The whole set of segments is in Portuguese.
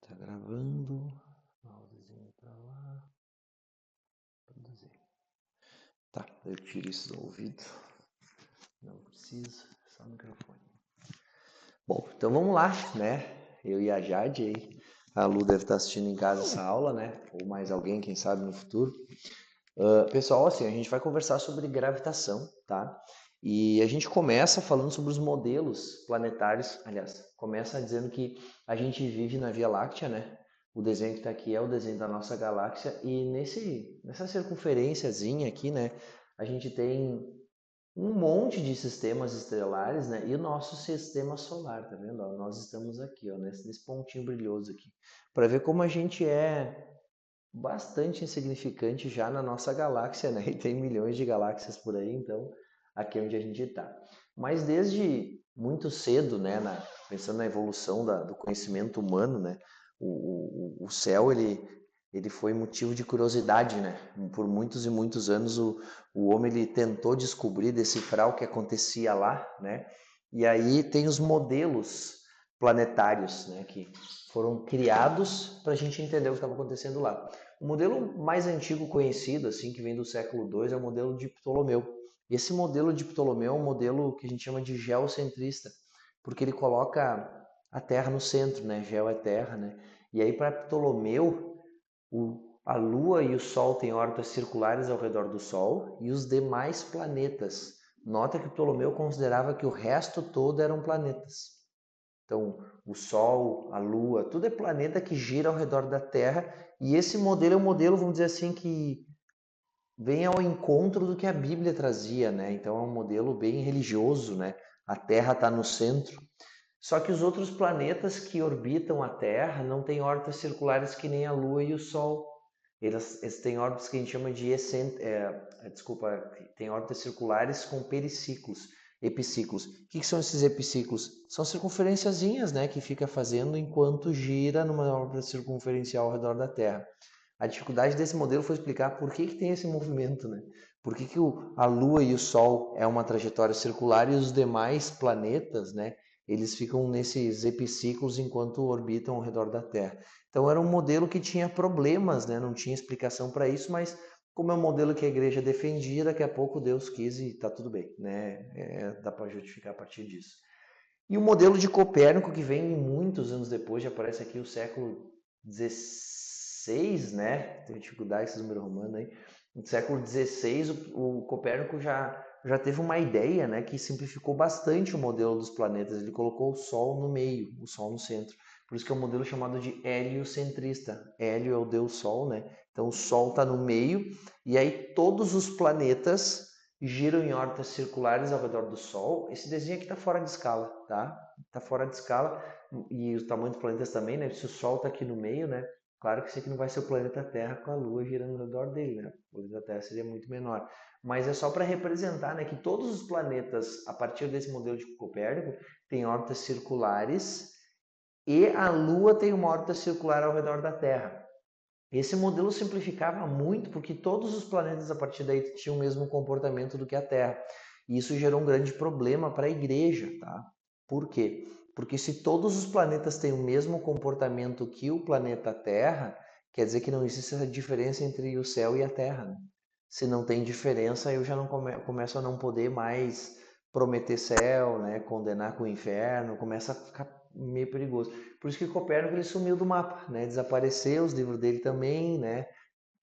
Tá gravando. Mousezinho pra lá. Produzir. Tá, eu tiro isso do ouvido. Não precisa, só o microfone. Bom, então vamos lá, né? Eu e a Jade aí. A Lu deve estar assistindo em casa essa aula, né? Ou mais alguém, quem sabe, no futuro. Pessoal, assim, a gente vai conversar sobre gravitação, tá? E a gente começa falando sobre os modelos planetários. Aliás, começa dizendo que a gente vive na Via Láctea, né? O desenho que está aqui é o desenho da nossa galáxia e nessa circunferênciazinha aqui, né? A gente tem um monte de sistemas estelares, né? E o nosso sistema solar, tá vendo? Ó, nós estamos aqui, ó, nesse pontinho brilhoso aqui, para ver como a gente é bastante insignificante já na nossa galáxia, né? E tem milhões de galáxias por aí, então aqui é onde a gente está. Mas desde muito cedo, né, pensando na evolução do conhecimento humano, né, o céu ele foi motivo de curiosidade, né? Por muitos e muitos anos o homem ele tentou descobrir, decifrar o que acontecia lá, né? E aí tem os modelos planetários, né, que foram criados para a gente entender o que estava acontecendo lá. O modelo mais antigo conhecido, assim, que vem do século II, é o modelo de Ptolomeu. Esse modelo de Ptolomeu é um modelo que a gente chama de geocentrista, porque ele coloca a Terra no centro, né? Geo é Terra, né? E aí para Ptolomeu, a Lua e o Sol têm órbitas circulares ao redor do Sol e os demais planetas. Nota que Ptolomeu considerava que o resto todo eram planetas. Então, o Sol, a Lua, tudo é planeta que gira ao redor da Terra. E esse modelo é um modelo, vamos dizer assim, que vem ao encontro do que a Bíblia trazia, né? Então, é um modelo bem religioso, né? A Terra está no centro. Só que os outros planetas que orbitam a Terra não têm órbitas circulares que nem a Lua e o Sol. Eles têm órbitas que a gente chama de tem órbitas circulares com periciclos, epiciclos. O que são esses epiciclos? São circunferenciazinhas, né, que fica fazendo enquanto gira numa órbita circunferencial ao redor da Terra. A dificuldade desse modelo foi explicar por que tem esse movimento, né? Por que a Lua e o Sol é uma trajetória circular e os demais planetas, né, eles ficam nesses epiciclos enquanto orbitam ao redor da Terra. Então era um modelo que tinha problemas, né? Não tinha explicação para isso, mas como é um modelo que a igreja defendia, daqui a pouco Deus quis e está tudo bem, né? Dá para justificar a partir disso. E o modelo de Copérnico, que vem muitos anos depois, já aparece aqui o século XVI, né? Tem dificuldade com esse número romano aí. No século XVI, o Copérnico já teve uma ideia, né, que simplificou bastante o modelo dos planetas. Ele colocou o Sol no meio, o Sol no centro. Por isso que é um modelo chamado de heliocentrista. Hélio é o deus Sol, né? Então o Sol está no meio e aí todos os planetas giram em órbitas circulares ao redor do Sol. Esse desenho aqui está fora de escala, tá? Está fora de escala e o tamanho dos planetas também, né? Se o Sol está aqui no meio, né? Claro que esse aqui não vai ser o planeta Terra com a Lua girando ao redor dele, né? O planeta Terra seria muito menor. Mas é só para representar, né, que todos os planetas, a partir desse modelo de Copérnico, têm órbitas circulares e a Lua tem uma órbita circular ao redor da Terra. Esse modelo simplificava muito porque todos os planetas a partir daí tinham o mesmo comportamento do que a Terra. E isso gerou um grande problema para a igreja, tá? Por quê? Porque se todos os planetas têm o mesmo comportamento que o planeta Terra, quer dizer que não existe essa diferença entre o céu e a Terra, né? Se não tem diferença, eu já não começo a não poder mais prometer céu, né? Condenar com o inferno, começa a ficar meio perigoso. Por isso que Copérnico ele sumiu do mapa, né? Desapareceu, os livros dele também, né?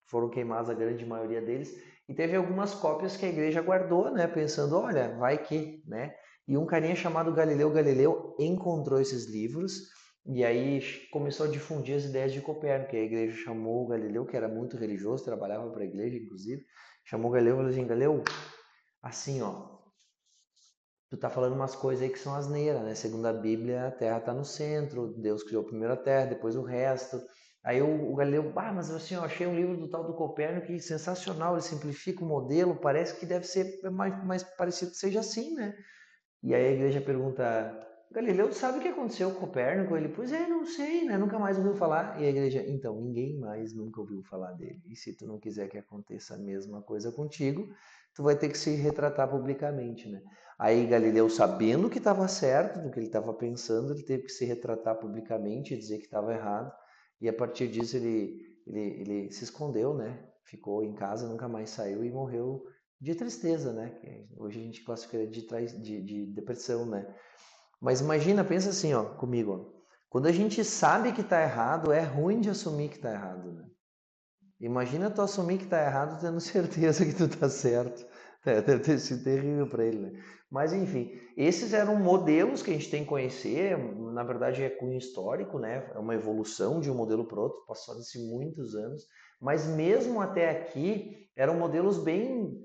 Foram queimados a grande maioria deles. E teve algumas cópias que a igreja guardou, né? Pensando, olha, vai que, né? E um carinha chamado Galileu Galileu encontrou esses livros e aí começou a difundir as ideias de Copérnico. E a igreja chamou o Galileu, que era muito religioso, trabalhava para a igreja, inclusive, chamou o Galileu e falou assim, Galileu, assim, ó, tu tá falando umas coisas aí que são asneiras, né? Segundo a Bíblia, a Terra tá no centro, Deus criou primeiro a Terra, depois o resto. Aí o Galileu, mas assim, eu achei um livro do tal do Copérnico que sensacional, ele simplifica o modelo, parece que deve ser mais parecido que seja assim, né? E aí a igreja pergunta, Galileu, tu sabe o que aconteceu com Copérnico? Ele, pois é, não sei, né? Nunca mais ouviu falar. E a igreja, então, ninguém mais nunca ouviu falar dele. E se tu não quiser que aconteça a mesma coisa contigo, tu vai ter que se retratar publicamente, né? Aí Galileu, sabendo que estava certo do que ele estava pensando, ele teve que se retratar publicamente e dizer que estava errado. e a partir disso ele se escondeu, né? Ficou em casa, nunca mais saiu e morreu de tristeza, né? Que hoje a gente classifica de depressão, né? Mas imagina, pensa assim, ó, comigo, ó. Quando a gente sabe que está errado, é ruim de assumir que está errado, né? Imagina tu assumir que tá errado tendo certeza que tu tá certo. Deve ter sido terrível para ele, né? Mas enfim, esses eram modelos que a gente tem que conhecer. Na verdade, é cunho histórico, né? É uma evolução de um modelo para outro, passaram-se muitos anos. Mas mesmo até aqui, eram modelos bem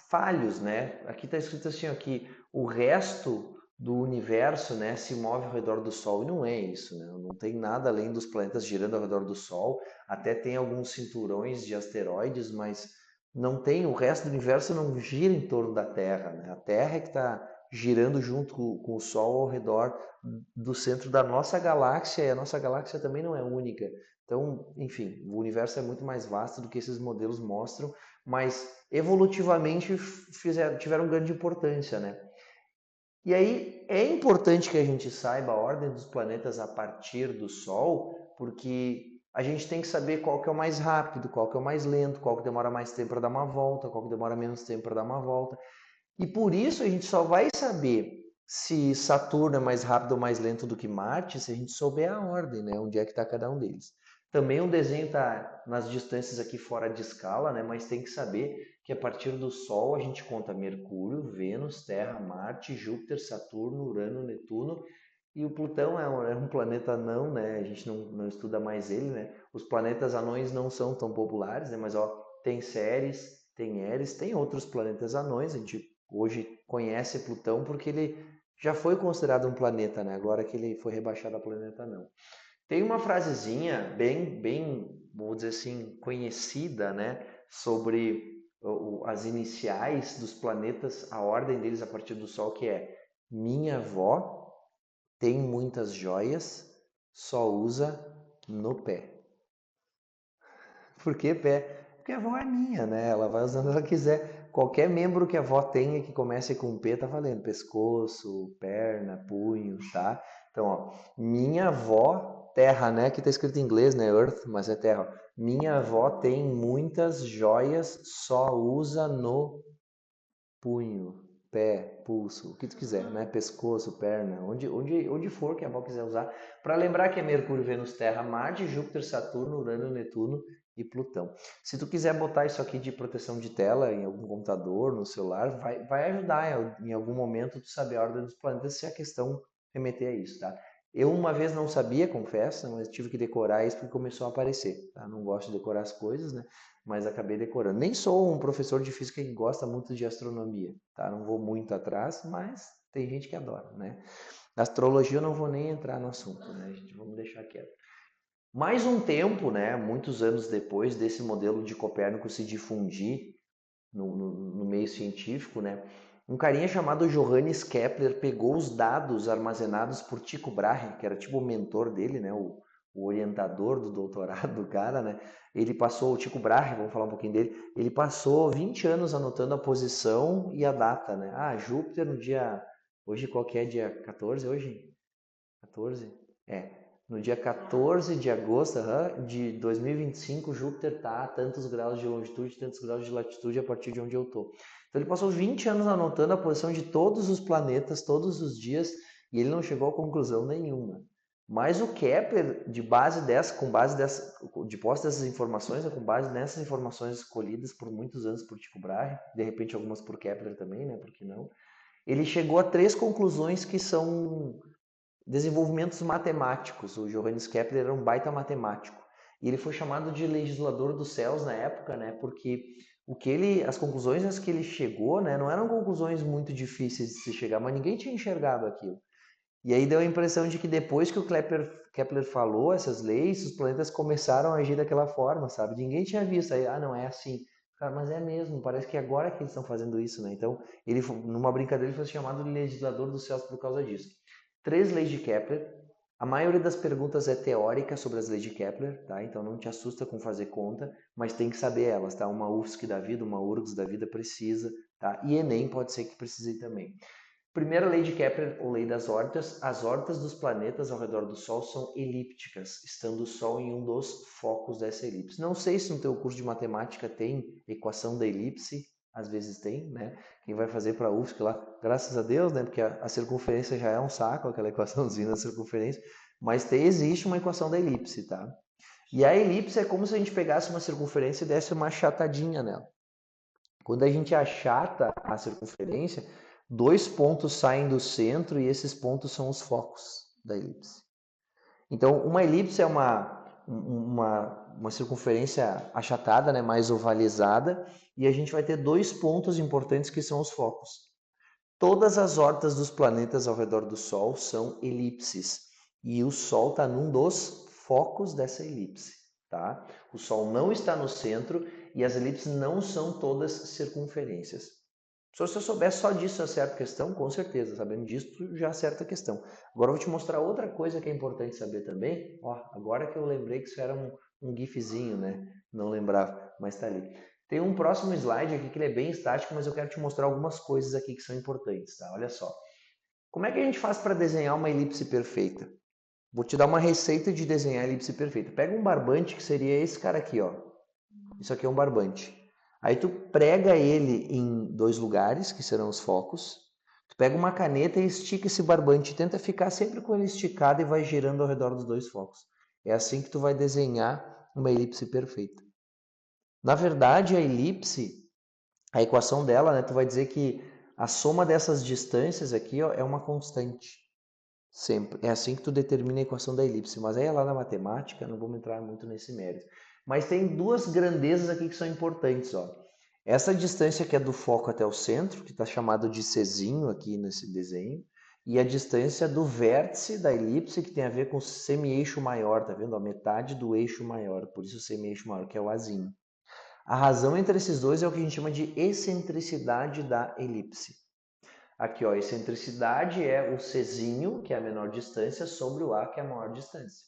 falhos, né? Aqui está escrito assim, ó, que o resto do universo, né, se move ao redor do Sol. E não é isso, né? Não tem nada além dos planetas girando ao redor do Sol. Até tem alguns cinturões de asteroides, mas não tem, o resto do universo não gira em torno da Terra, né? A Terra é que está girando junto com o Sol ao redor do centro da nossa galáxia, e a nossa galáxia também não é única. Então, enfim, o universo é muito mais vasto do que esses modelos mostram, mas evolutivamente tiveram grande importância, né? E aí é importante que a gente saiba a ordem dos planetas a partir do Sol, porque a gente tem que saber qual que é o mais rápido, qual que é o mais lento, qual que demora mais tempo para dar uma volta, qual que demora menos tempo para dar uma volta. E por isso a gente só vai saber se Saturno é mais rápido ou mais lento do que Marte se a gente souber a ordem, né? Onde é que está cada um deles. Também o desenho está nas distâncias aqui fora de escala, né? Mas tem que saber que a partir do Sol a gente conta Mercúrio, Vênus, Terra, Marte, Júpiter, Saturno, Urano, Netuno e o Plutão é um planeta anão, né? A gente não estuda mais ele, né? Os planetas anões não são tão populares, né? Mas ó, tem Ceres, tem Eris, tem outros planetas anões. A gente hoje conhece Plutão porque ele já foi considerado um planeta, né? Agora que ele foi rebaixado a planeta não. Tem uma frasezinha vou dizer assim, conhecida, né? Sobre as iniciais dos planetas, a ordem deles a partir do Sol, que é: minha avó tem muitas joias, só usa no pé. Por que pé? Porque a avó é minha, né? Ela vai usando o que ela quiser. Qualquer membro que a avó tenha que comece com P tá valendo. Pescoço, perna, punho, tá? Então, ó, minha avó, terra, né? Aqui tá escrito em inglês, né? Earth, mas é terra. Minha avó tem muitas joias, só usa no punho, pé, pulso, o que tu quiser, né? Pescoço, perna, onde for que a avó quiser usar, para lembrar que é Mercúrio, Vênus, Terra, Marte, Júpiter, Saturno, Urano, Netuno e Plutão. Se tu quiser botar isso aqui de proteção de tela em algum computador, no celular, vai ajudar em algum momento tu saber a ordem dos planetas se a questão remeter a isso, tá? Eu uma vez não sabia, confesso, mas tive que decorar isso porque começou a aparecer, tá? Não gosto de decorar as coisas, né? Mas acabei decorando. Nem sou um professor de física que gosta muito de astronomia, tá? Não vou muito atrás, mas tem gente que adora, né? Astrologia eu não vou nem entrar no assunto, né? Vamos deixar quieto. Mais um tempo, né? Muitos anos depois desse modelo de Copérnico se difundir no meio científico, né? Um carinha chamado Johannes Kepler pegou os dados armazenados por Tycho Brahe, que era tipo o mentor dele, né? O orientador do doutorado do cara, né? Ele passou, o Tycho Brahe, vamos falar um pouquinho dele, ele passou 20 anos anotando a posição e a data, né? Ah, Júpiter no dia, hoje qual que é? Dia 14 hoje? 14? É. No dia 14 de agosto de 2025, Júpiter está a tantos graus de longitude, tantos graus de latitude a partir de onde eu estou. Então ele passou 20 anos anotando a posição de todos os planetas, todos os dias, e ele não chegou a conclusão nenhuma. Mas o Kepler, de posse dessas informações, com base nessas informações escolhidas por muitos anos por Tycho Brahe, de repente algumas por Kepler também, né? Por que não? Ele chegou a 3 conclusões que são desenvolvimentos matemáticos. O Johannes Kepler era um baita matemático. E ele foi chamado de legislador dos céus na época, né? Porque as conclusões às que ele chegou, né, não eram conclusões muito difíceis de se chegar, mas ninguém tinha enxergado aquilo. E aí deu a impressão de que depois que o Kepler falou essas leis, os planetas começaram a agir daquela forma, sabe? Ninguém tinha visto. Aí, não é assim. Cara, mas é mesmo, parece que agora que eles estão fazendo isso, né? Então, ele, numa brincadeira, ele foi chamado de legislador dos céus por causa disso. 3 leis de Kepler. A maioria das perguntas é teórica sobre as leis de Kepler, tá? Então não te assusta com fazer conta, mas tem que saber elas, tá? Uma UFSC da vida, uma URGS da vida precisa, tá? E Enem pode ser que precise também. Primeira lei de Kepler, ou lei das órbitas: as órbitas dos planetas ao redor do Sol são elípticas, estando o Sol em um dos focos dessa elipse. Não sei se no teu curso de matemática tem equação da elipse, às vezes tem, né? Quem vai fazer para a UFSC lá, graças a Deus, né? Porque a circunferência já é um saco, aquela equaçãozinha da circunferência, mas existe uma equação da elipse, tá? E a elipse é como se a gente pegasse uma circunferência e desse uma achatadinha nela. Quando a gente achata a circunferência, 2 pontos saem do centro e esses pontos são os focos da elipse. Então, uma elipse é uma circunferência achatada, né, mais ovalizada, e a gente vai ter 2 pontos importantes que são os focos. Todas as órbitas dos planetas ao redor do Sol são elipses, e o Sol está num dos focos dessa elipse. Tá? O Sol não está no centro e as elipses não são todas circunferências. Se eu soubesse só disso, eu acerto a questão, com certeza. Sabendo disso, já acerta a questão. Agora eu vou te mostrar outra coisa que é importante saber também. Ó, agora que eu lembrei que isso era um gifzinho, né? Não lembrava, mas está ali. Tem um próximo slide aqui que ele é bem estático, mas eu quero te mostrar algumas coisas aqui que são importantes, tá? Olha só. Como é que a gente faz para desenhar uma elipse perfeita? Vou te dar uma receita de desenhar a elipse perfeita. Pega um barbante, que seria esse cara aqui, ó. Isso aqui é um barbante. Aí tu prega ele em 2 lugares, que serão os focos. Tu pega uma caneta e estica esse barbante. Tenta ficar sempre com ele esticado e vai girando ao redor dos 2 focos. É assim que tu vai desenhar uma elipse perfeita. Na verdade, a elipse, a equação dela, né, tu vai dizer que a soma dessas distâncias aqui, ó, é uma constante. Sempre. É assim que tu determina a equação da elipse. Mas aí é lá na matemática, não vamos entrar muito nesse mérito. Mas tem 2 grandezas aqui que são importantes, ó. Essa distância que é do foco até o centro, que está chamado de Czinho aqui nesse desenho, e a distância do vértice da elipse, que tem a ver com o semi-eixo maior, tá vendo? A metade do eixo maior, por isso o semi-eixo maior, que é o Azinho. A razão entre esses dois é o que a gente chama de excentricidade da elipse. Aqui, ó, a excentricidade é o Czinho, que é a menor distância, sobre o A, que é a maior distância.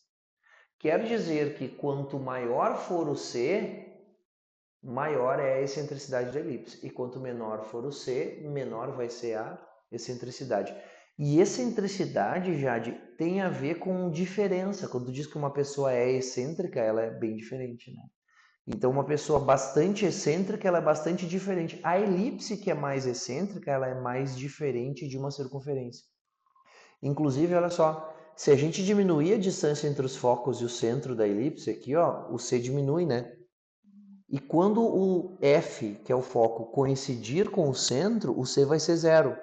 Quer dizer que quanto maior for o C, maior é a excentricidade da elipse. E quanto menor for o C, menor vai ser a excentricidade. E excentricidade, Jade, tem a ver com diferença. Quando tu diz que uma pessoa é excêntrica, ela é bem diferente, né? Então, uma pessoa bastante excêntrica, ela é bastante diferente. A elipse, que é mais excêntrica, ela é mais diferente de uma circunferência. Inclusive, olha só, se a gente diminuir a distância entre os focos e o centro da elipse aqui, ó, o C diminui, né? E quando o F, que é o foco, coincidir com o centro, o C vai ser zero.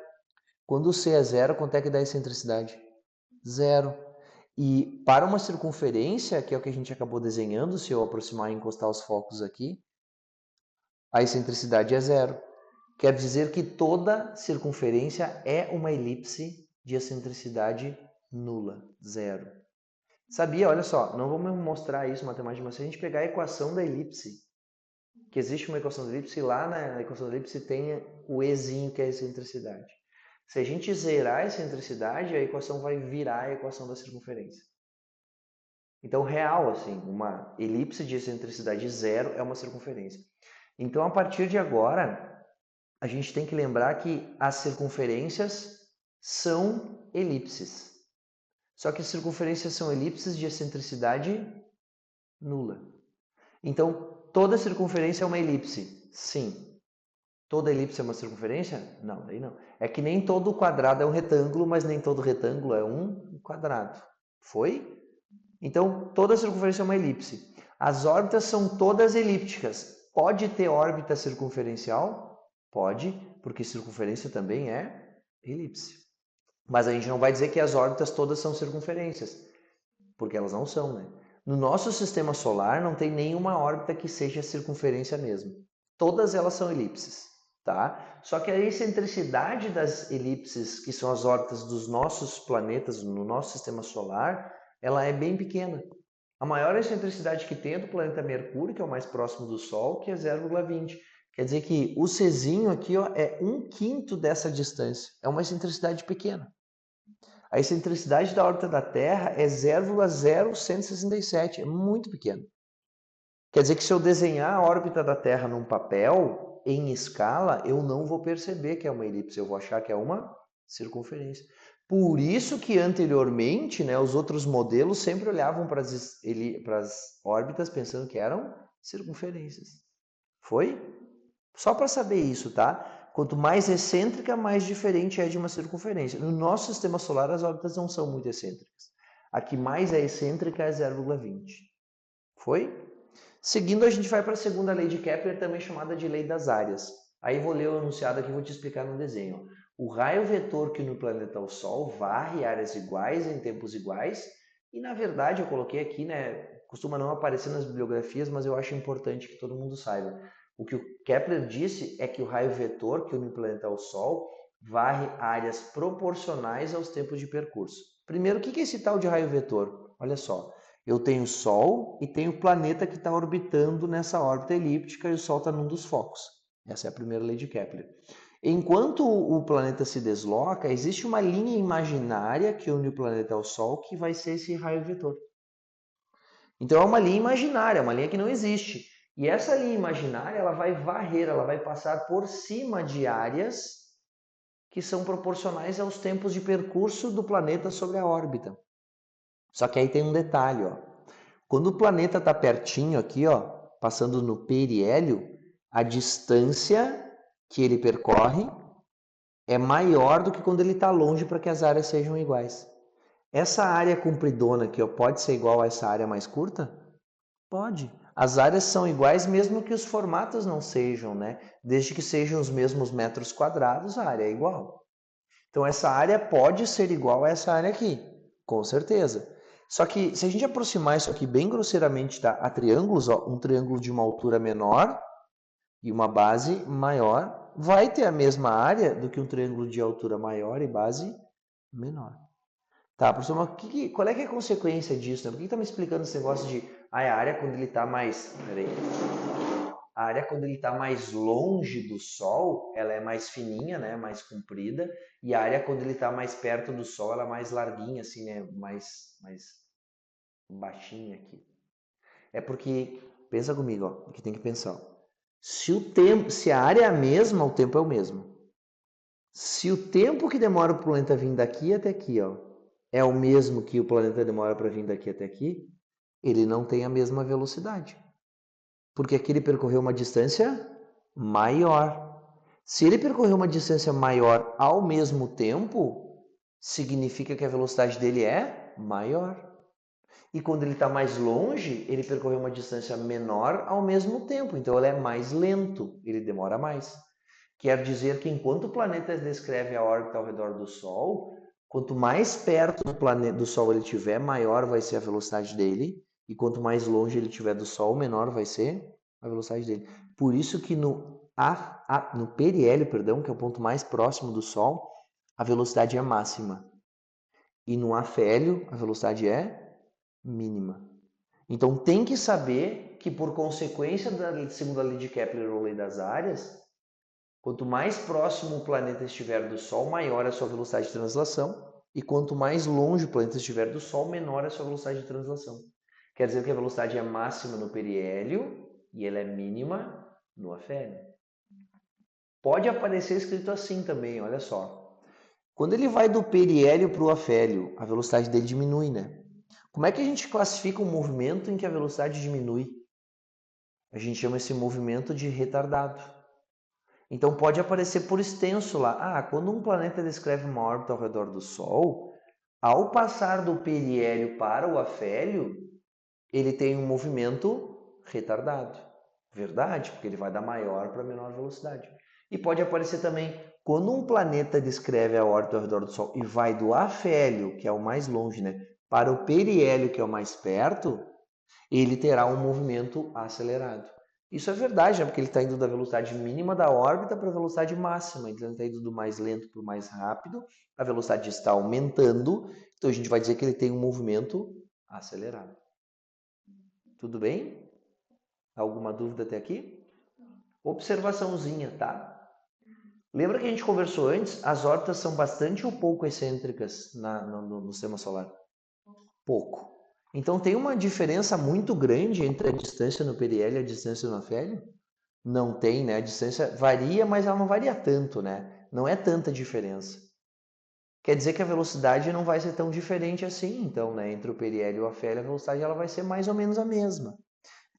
Quando o C é zero, quanto é que dá a excentricidade? Zero. E para uma circunferência, que é o que a gente acabou desenhando, se eu aproximar e encostar os focos aqui, a excentricidade é zero. Quer dizer que toda circunferência é uma elipse de excentricidade nula, zero. Sabia? Olha só, não vamos mostrar isso matemática, mas se a gente pegar a equação da elipse, que existe uma equação da elipse, e lá na equação da elipse tem o Ezinho, que é a excentricidade. Se a gente zerar a excentricidade, a equação vai virar a equação da circunferência. Então, real, assim, uma elipse de excentricidade zero é uma circunferência. Então, a partir de agora, a gente tem que lembrar que as circunferências são elipses. Só que as circunferências são elipses de excentricidade nula. Então, toda circunferência é uma elipse? Sim. Toda elipse é uma circunferência? Não, daí não. É que nem todo quadrado é um retângulo, mas nem todo retângulo é um quadrado. Foi? Então, toda circunferência é uma elipse. As órbitas são todas elípticas. Pode ter órbita circunferencial? Pode, porque circunferência também é elipse. Mas a gente não vai dizer que as órbitas todas são circunferências, porque elas não são, né? No nosso sistema solar não tem nenhuma órbita que seja circunferência mesmo. Todas elas são elipses, tá? Só que a excentricidade das elipses, que são as órbitas dos nossos planetas no nosso sistema solar, ela é bem pequena. A maior excentricidade que tem é do planeta Mercúrio, que é o mais próximo do Sol, que é 0,20. Quer dizer que o Czinho aqui, ó, é 1/5 dessa distância. É uma excentricidade pequena. A excentricidade da órbita da Terra é 0,0167, é muito pequeno. Quer dizer que se eu desenhar a órbita da Terra num papel, em escala, eu não vou perceber que é uma elipse, eu vou achar que é uma circunferência. Por isso que anteriormente, né, os outros modelos sempre olhavam para as órbitas pensando que eram circunferências. Foi? Só para saber isso, tá? Quanto mais excêntrica, mais diferente é de uma circunferência. No nosso sistema solar, as órbitas não são muito excêntricas. A que mais é excêntrica é 0,20. Foi? Seguindo, a gente vai para a segunda lei de Kepler, também chamada de lei das áreas. Aí vou ler o enunciado aqui e vou te explicar no desenho. O raio vetor que no planeta ao Sol varre áreas iguais em tempos iguais. E na verdade eu coloquei aqui, né? Costuma não aparecer nas bibliografias, mas eu acho importante que todo mundo saiba. O que o Kepler disse é que o raio vetor que une o planeta ao Sol varre áreas proporcionais aos tempos de percurso. Primeiro, o que é esse tal de raio vetor? Olha só, eu tenho o Sol e tenho o planeta que está orbitando nessa órbita elíptica e o Sol está num dos focos. Essa é a primeira lei de Kepler. Enquanto o planeta se desloca, existe uma linha imaginária que une o planeta ao Sol que vai ser esse raio vetor. Então é uma linha imaginária, uma linha que não existe. E essa linha imaginária ela vai varrer, ela vai passar por cima de áreas que são proporcionais aos tempos de percurso do planeta sobre a órbita. Só que aí tem um detalhe, ó. Quando o planeta está pertinho aqui, ó, passando no periélio, a distância que ele percorre é maior do que quando ele está longe para que as áreas sejam iguais. Essa área compridona aqui, ó, pode ser igual a essa área mais curta? Pode. As áreas são iguais mesmo que os formatos não sejam, né? Desde que sejam os mesmos metros quadrados, a área é igual. Então essa área pode ser igual a essa área aqui, com certeza. Só que se a gente aproximar isso aqui bem grosseiramente, tá? A triângulos, ó, um triângulo de uma altura menor e uma base maior, vai ter a mesma área do que um triângulo de altura maior e base menor. Tá, professor, mas qual é que é a consequência disso? Né? Por que está me explicando esse negócio de a área quando ele está mais... Peraí. A área quando ele está mais longe do Sol, ela é mais fininha, né? Mais comprida. E a área quando ele está mais perto do Sol, ela é mais larguinha, assim, né? Mais baixinha aqui. É porque, pensa comigo, ó, que tem que pensar. Se a área é a mesma, o tempo é o mesmo. Se o tempo que demora o planeta vir daqui até aqui, ó, é o mesmo que o planeta demora para vir daqui até aqui, ele não tem a mesma velocidade. Porque aqui ele percorreu uma distância maior. Se ele percorreu uma distância maior ao mesmo tempo, significa que a velocidade dele é maior. E quando ele está mais longe, ele percorreu uma distância menor ao mesmo tempo. Então ele é mais lento, ele demora mais. Quer dizer que enquanto o planeta descreve a órbita ao redor do Sol, quanto mais perto do Sol ele estiver, maior vai ser a velocidade dele. E quanto mais longe ele estiver do Sol, menor vai ser a velocidade dele. Por isso que no periélio, que é o ponto mais próximo do Sol, a velocidade é máxima. E no afélio, a velocidade é mínima. Então tem que saber que por consequência da segunda lei de Kepler ou lei das áreas, quanto mais próximo o planeta estiver do Sol, maior é a sua velocidade de translação, e quanto mais longe o planeta estiver do Sol, menor é a sua velocidade de translação. Quer dizer que a velocidade é máxima no periélio e ela é mínima no afélio. Pode aparecer escrito assim também, olha só. Quando ele vai do periélio para o afélio, a velocidade dele diminui, né? Como é que a gente classifica um movimento em que a velocidade diminui? A gente chama esse movimento de retardado. Então pode aparecer por extenso lá. Quando um planeta descreve uma órbita ao redor do Sol, ao passar do periélio para o afélio, ele tem um movimento retardado. Verdade, porque ele vai da maior para menor velocidade. E pode aparecer também, quando um planeta descreve a órbita ao redor do Sol e vai do afélio, que é o mais longe, né, para o periélio, que é o mais perto, ele terá um movimento acelerado. Isso é verdade, né? Porque ele está indo da velocidade mínima da órbita para a velocidade máxima. Então ele está indo do mais lento para o mais rápido, a velocidade está aumentando, então a gente vai dizer que ele tem um movimento acelerado. Tudo bem? Alguma dúvida até aqui? Observaçãozinha, tá? Lembra que a gente conversou antes? As órbitas são bastante ou pouco excêntricas no sistema solar? Pouco. Então tem uma diferença muito grande entre a distância no periélio e a distância no afélio? Não tem, né? A distância varia, mas ela não varia tanto, né? Não é tanta diferença. Quer dizer que a velocidade não vai ser tão diferente assim, então, né? Entre o periélio e o afélio, a velocidade ela vai ser mais ou menos a mesma.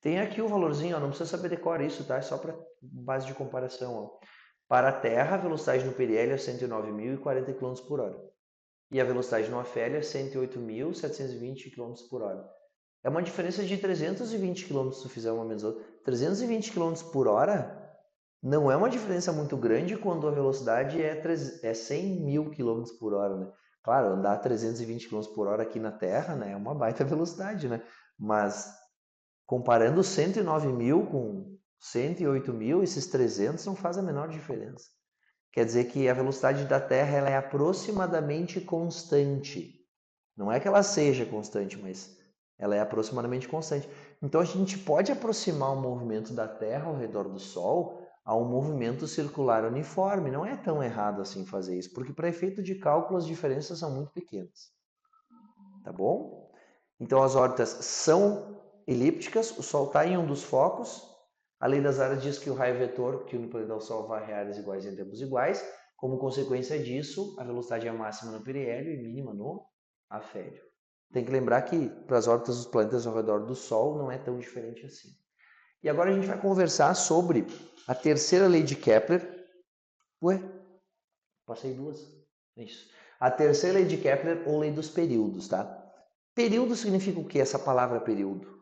Tem aqui o valorzinho, ó, não precisa saber decorar isso, tá? É só para base de comparação. Ó. Para a Terra, a velocidade no periélio é 109.040 km por hora. E a velocidade no afélio é 108.720 km por hora. É uma diferença de 320 km se tu fizer uma menos outra. 320 km por hora não é uma diferença muito grande quando a velocidade é 100 mil km por hora, né? Claro, andar 320 km por hora aqui na Terra, né, é uma baita velocidade, né? Mas comparando 109 mil com 108 mil, esses 300 não faz a menor diferença. Quer dizer que a velocidade da Terra ela é aproximadamente constante. Não é que ela seja constante, mas ela é aproximadamente constante. Então a gente pode aproximar o movimento da Terra ao redor do Sol a um movimento circular uniforme. Não é tão errado assim fazer isso, porque para efeito de cálculo as diferenças são muito pequenas. Tá bom? Então as órbitas são elípticas, o Sol está em um dos focos. A lei das áreas diz que o raio vetor que une o planeta ao Sol varre áreas iguais em tempos iguais. Como consequência disso, a velocidade é máxima no periélio e mínima no afélio. Tem que lembrar que para as órbitas dos planetas ao redor do Sol não é tão diferente assim. E agora a gente vai conversar sobre a terceira lei de Kepler. Ué, passei duas. Isso. A terceira lei de Kepler ou lei dos períodos, tá? Período significa o que essa palavra período?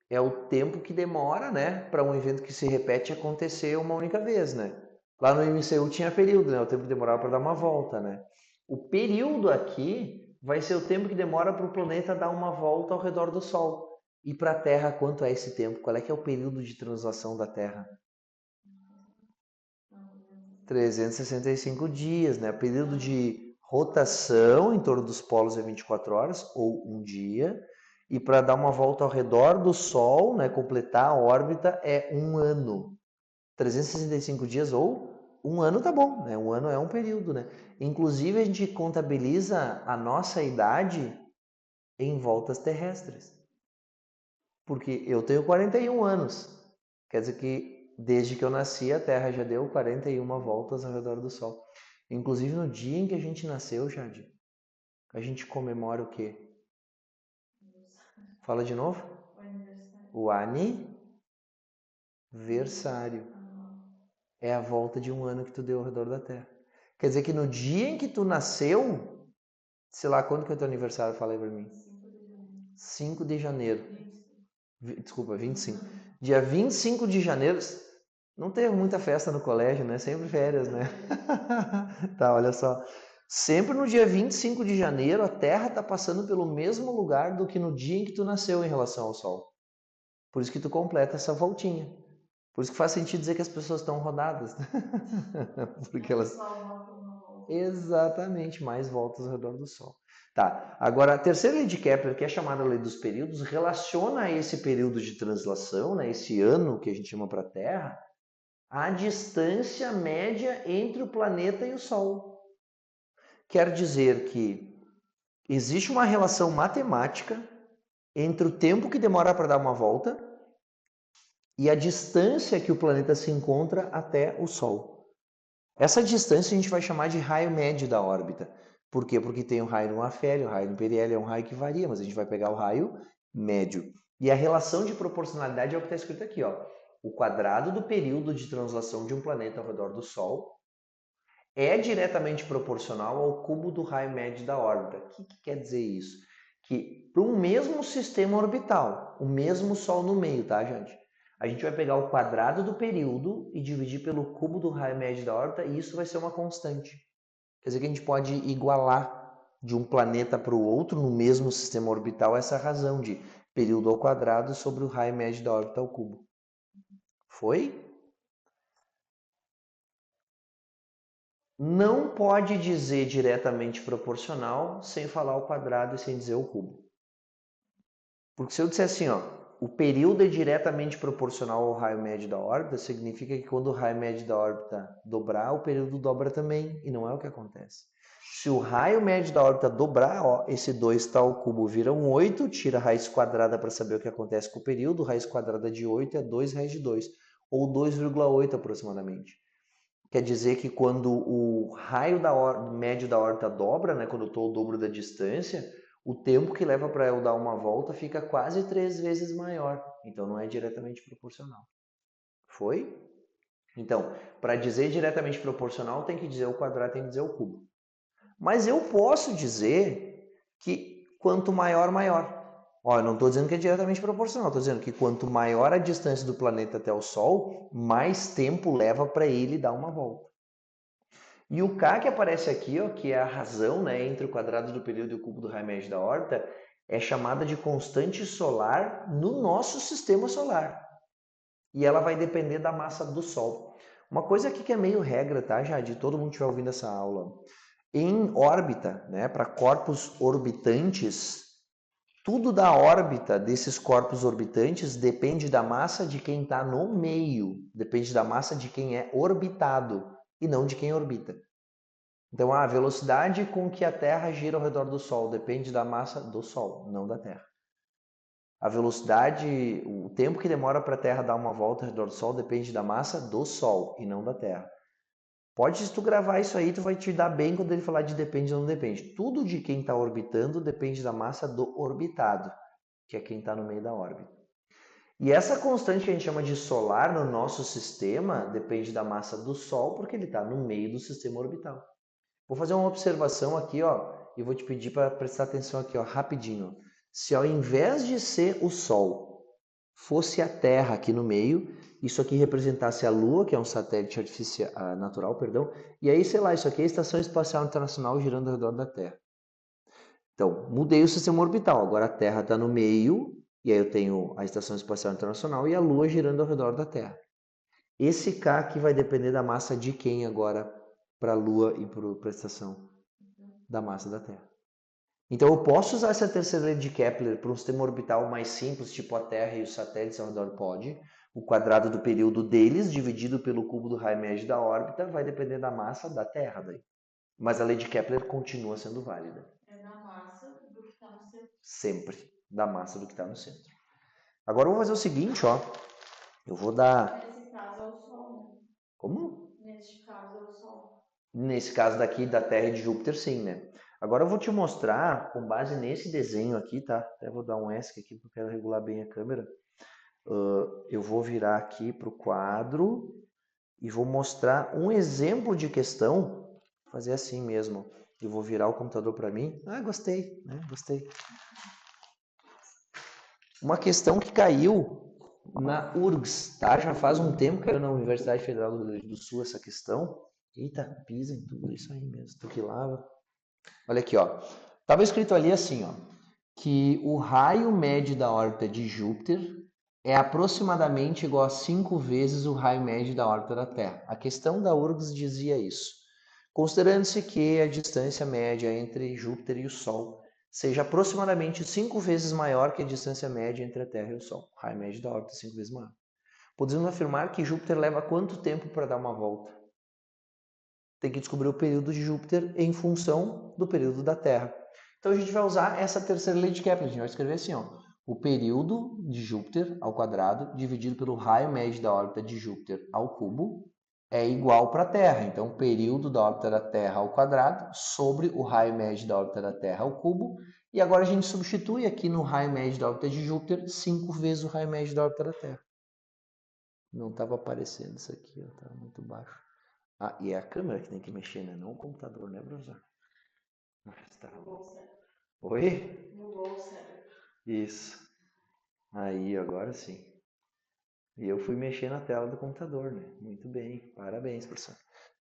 É o tempo que demora, né, para um evento que se repete acontecer uma única vez, né? Lá no MCU tinha período, né? O tempo que demorava para dar uma volta, né? O período aqui vai ser o tempo que demora para o planeta dar uma volta ao redor do Sol. E para a Terra, quanto é esse tempo? Qual é que é o período de translação da Terra? 365 dias, né? O período de rotação em torno dos polos é 24 horas ou um dia. E para dar uma volta ao redor do Sol, né, completar a órbita, é um ano. 365 dias ou um ano tá bom, né? Um ano é um período, né? Inclusive a gente contabiliza a nossa idade em voltas terrestres. Porque eu tenho 41 anos. Quer dizer que desde que eu nasci a Terra já deu 41 voltas ao redor do Sol. Inclusive no dia em que a gente nasceu, Jade, a gente comemora o quê? Fala de novo? O aniversário. É a volta de um ano que tu deu ao redor da Terra. Quer dizer que no dia em que tu nasceu, sei lá, quando que é o teu aniversário? Fala aí pra mim. 5 de janeiro. Desculpa, 25. Dia 25 de janeiro, não teve muita festa no colégio, né? Sempre férias, né? Tá, olha só. Sempre no dia 25 de janeiro, a Terra está passando pelo mesmo lugar do que no dia em que tu nasceu em relação ao Sol. Por isso que tu completa essa voltinha. Por isso que faz sentido dizer que as pessoas estão rodadas. Porque elas... Exatamente, mais voltas ao redor do Sol. Tá, agora a terceira lei de Kepler, que é chamada lei dos períodos, relaciona esse período de translação, né, esse ano que a gente chama para a Terra, à distância média entre o planeta e o Sol. Quer dizer que existe uma relação matemática entre o tempo que demora para dar uma volta e a distância que o planeta se encontra até o Sol. Essa distância a gente vai chamar de raio médio da órbita. Por quê? Porque tem o raio no afélio, o raio no periélio é um raio que varia, mas a gente vai pegar o raio médio. E a relação de proporcionalidade é o que está escrito aqui, ó. O quadrado do período de translação de um planeta ao redor do Sol é diretamente proporcional ao cubo do raio médio da órbita. O que quer dizer isso? Que para um mesmo sistema orbital, o mesmo Sol no meio, tá, gente? A gente vai pegar o quadrado do período e dividir pelo cubo do raio médio da órbita e isso vai ser uma constante. Quer dizer que a gente pode igualar de um planeta para o outro no mesmo sistema orbital essa razão de período ao quadrado sobre o raio médio da órbita ao cubo. Foi? Não pode dizer diretamente proporcional sem falar o quadrado e sem dizer o cubo. Porque se eu disser assim, ó, o período é diretamente proporcional ao raio médio da órbita, significa que quando o raio médio da órbita dobrar, o período dobra também, e não é o que acontece. Se o raio médio da órbita dobrar, ó, esse 2 está ao cubo vira um 8, tira a raiz quadrada para saber o que acontece com o período, raiz quadrada de 8 é 2 raiz de 2, ou 2,8 aproximadamente. quer dizer que quando o raio médio da órbita dobra, né, quando eu estou o dobro da distância, o tempo que leva para eu dar uma volta fica quase 3 vezes maior. Então não é diretamente proporcional. Foi? Então, para dizer diretamente proporcional, tem que dizer o quadrado, tem que dizer o cubo. Mas eu posso dizer que quanto maior, maior. Ó, eu não estou dizendo que é diretamente proporcional, estou dizendo que quanto maior a distância do planeta até o Sol, mais tempo leva para ele dar uma volta. E o K que aparece aqui, ó, que é a razão, né, entre o quadrado do período e o cubo do raio médio da órbita, é chamada de constante solar no nosso sistema solar. E ela vai depender da massa do Sol. Uma coisa aqui que é meio regra, tá, Jade? Todo mundo estiver ouvindo essa aula. Em órbita, né, para corpos orbitantes, tudo da órbita desses corpos orbitantes depende da massa de quem está no meio, depende da massa de quem é orbitado e não de quem orbita. Então, a velocidade com que a Terra gira ao redor do Sol depende da massa do Sol, não da Terra. A velocidade, o tempo que demora para a Terra dar uma volta ao redor do Sol depende da massa do Sol e não da Terra. Pode, se tu gravar isso aí, tu vai te dar bem quando ele falar de depende ou não depende. Tudo de quem está orbitando depende da massa do orbitado, que é quem está no meio da órbita. E essa constante que a gente chama de solar no nosso sistema depende da massa do Sol, porque ele está no meio do sistema orbital. Vou fazer uma observação aqui, ó, e vou te pedir para prestar atenção aqui, ó, rapidinho. Se ao invés de ser o Sol, fosse a Terra aqui no meio, isso aqui representasse a Lua, que é um satélite artificial, natural, perdão, e aí, sei lá, isso aqui é a Estação Espacial Internacional girando ao redor da Terra. Então, mudei o sistema orbital, agora a Terra está no meio, e aí eu tenho a Estação Espacial Internacional e a Lua girando ao redor da Terra. Esse K aqui vai depender da massa de quem agora para a Lua e para a estação? Da massa da Terra. Então eu posso usar essa terceira lei de Kepler para um sistema orbital mais simples, tipo a Terra e os satélites ao redor? Pode. O quadrado do período deles, dividido pelo cubo do raio médio da órbita, vai depender da massa da Terra daí. Mas a lei de Kepler continua sendo válida. É da massa do que está no centro. Sempre da massa do que está no centro. Agora eu vou fazer o seguinte, ó. Eu vou dar... Nesse caso é o Sol, né? Como? Neste caso é o Sol. Nesse caso daqui da Terra e de Júpiter, sim, né? Agora eu vou te mostrar, com base nesse desenho aqui, tá? Até vou dar um ESC aqui, porque eu quero regular bem a câmera. Eu vou virar aqui para o quadro e vou mostrar um exemplo de questão. Vou fazer assim mesmo. Eu vou virar o computador para mim. Ah, gostei, né? Gostei. Uma questão que caiu na URGS, tá? Já faz um tempo que caiu na Universidade Federal do Rio Grande do Sul essa questão. Eita, pisa em tudo isso aí mesmo. Tu que lava. Olha aqui, ó. Tava escrito ali assim, ó, que o raio médio da órbita de Júpiter é aproximadamente igual a 5 vezes o raio médio da órbita da Terra. A questão da URGS dizia isso. Considerando-se que a distância média entre Júpiter e o Sol seja aproximadamente 5 vezes maior que a distância média entre a Terra e o Sol. O raio médio da órbita é 5 vezes maior. Podemos afirmar que Júpiter leva quanto tempo para dar uma volta? Tem que descobrir o período de Júpiter em função do período da Terra. Então a gente vai usar essa terceira lei de Kepler. A gente vai escrever assim, ó, o período de Júpiter ao quadrado dividido pelo raio médio da órbita de Júpiter ao cubo é igual para a Terra. Então, o período da órbita da Terra ao quadrado sobre o raio médio da órbita da Terra ao cubo. E agora a gente substitui aqui no raio médio da órbita de Júpiter 5 vezes o raio médio da órbita da Terra. Não estava aparecendo isso aqui, estava muito baixo. Ah, e é a câmera que tem que mexer, né? Não o computador, né, professor? Tá. Oi? Mudou o cérebro. Isso. Aí, agora sim. E eu fui mexer na tela do computador, né? Muito bem. Parabéns, professor.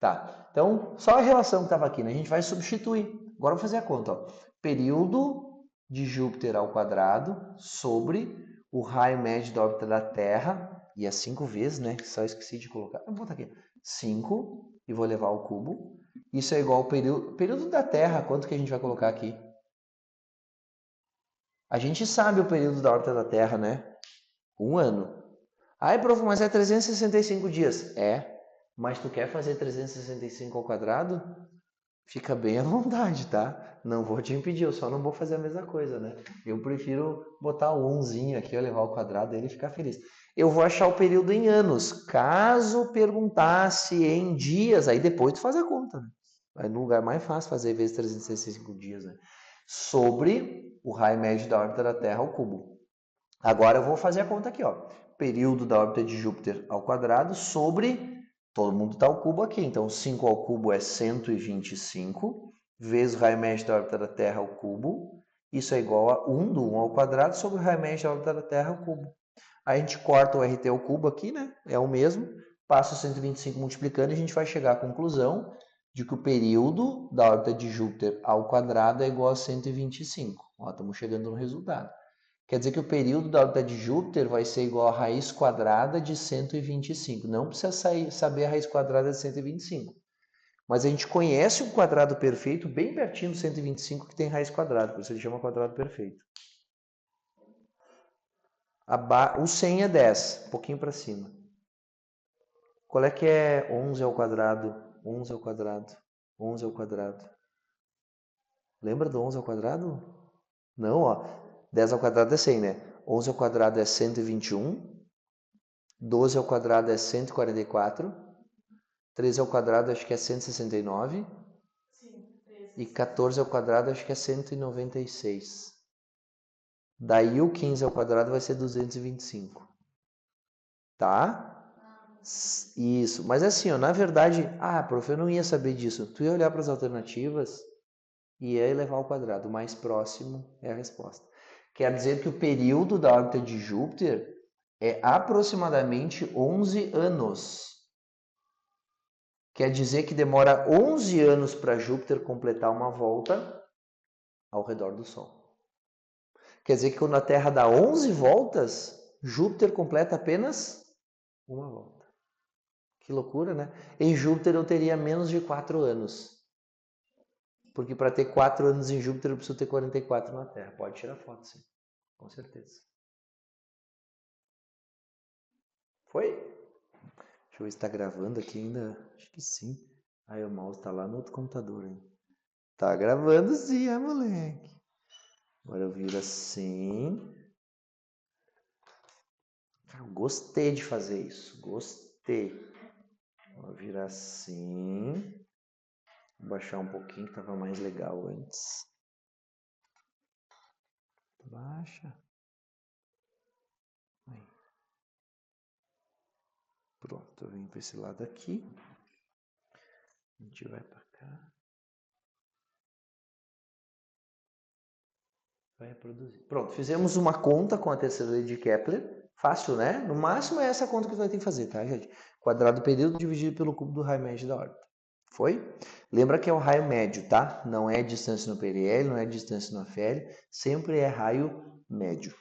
Tá. Então, só a relação que estava aqui, né? A gente vai substituir. Agora eu vou fazer a conta, ó. Período de Júpiter ao quadrado sobre o raio médio da órbita da Terra. E é 5 vezes, né? Só esqueci de colocar. Eu vou botar aqui. 5 e vou levar ao cubo. Isso é igual ao período da Terra. Quanto que a gente vai colocar aqui? A gente sabe o período da órbita da Terra, né? 1 ano. Ai, prof, mas é 365 dias. É, mas tu quer fazer 365 ao quadrado? Fica bem à vontade, tá? Não vou te impedir, eu só não vou fazer a mesma coisa, né? Eu prefiro botar o 1zinho aqui, eu levar ao quadrado e ele ficar feliz. Eu vou achar o período em anos. Caso perguntasse em dias, aí depois tu faz a conta, né? Aí no lugar mais fácil fazer vezes 365 dias, né? Sobre o raio médio da órbita da Terra ao cubo. Agora eu vou fazer a conta aqui, ó. Período da órbita de Júpiter ao quadrado sobre... Todo mundo está ao cubo aqui, então 5 ao cubo é 125, vezes o raio médio da órbita da Terra ao cubo. Isso é igual a 1 do 1 ao quadrado sobre o raio médio da órbita da Terra ao cubo. Aí a gente corta o RT ao cubo aqui, né? É o mesmo. Passa o 125 multiplicando e a gente vai chegar à conclusão de que o período da órbita de Júpiter ao quadrado é igual a 125. Ó, estamos chegando no resultado. Quer dizer que o período da órbita de Júpiter vai ser igual a raiz quadrada de 125. Não precisa saber a raiz quadrada de 125. Mas a gente conhece um quadrado perfeito bem pertinho do 125 que tem raiz quadrada. Por isso ele chama quadrado perfeito. O 100 é 10, um pouquinho para cima. Qual é que é 11 ao quadrado? 11 ao quadrado. 11 ao quadrado. Lembra do 11 ao quadrado? Não, ó. 10 ao quadrado é 100, né? 11 ao quadrado é 121. 12 ao quadrado é 144. 13 ao quadrado acho que é 169. Sim, E 14 ao quadrado acho que é 196. Daí o 15 ao quadrado vai ser 225. Tá? Isso. Mas assim, ó, na verdade... Ah, prof, eu não ia saber disso. Tu ia olhar para as alternativas e ia elevar ao quadrado. O mais próximo é a resposta. Quer dizer que o período da órbita de Júpiter é aproximadamente 11 anos. Quer dizer que demora 11 anos para Júpiter completar uma volta ao redor do Sol. Quer dizer que quando a Terra dá 11 voltas, Júpiter completa apenas uma volta. Que loucura, né? Em Júpiter eu teria menos de 4 anos. Porque para ter 4 anos em Júpiter eu preciso ter 44 na Terra. Pode tirar foto, sim. Com certeza. Foi? Deixa eu ver se está gravando aqui ainda. Acho que sim. Aí o mouse está lá no outro computador, hein? Tá gravando sim, moleque. Agora eu viro assim. Eu gostei de fazer isso. Gostei. Vou virar assim. Vou baixar um pouquinho que tava mais legal antes. Baixa. Aí. Pronto, eu venho para esse lado aqui. A gente vai para cá. Vai reproduzir. Pronto, fizemos uma conta com a terceira lei de Kepler. Fácil, né? No máximo é essa conta que você vai ter que fazer, tá, gente? Quadrado do período dividido pelo cubo do raio médio da órbita. Foi? Lembra que é o raio médio, tá? Não é distância no periélio, não é distância no afélio. Sempre é raio médio.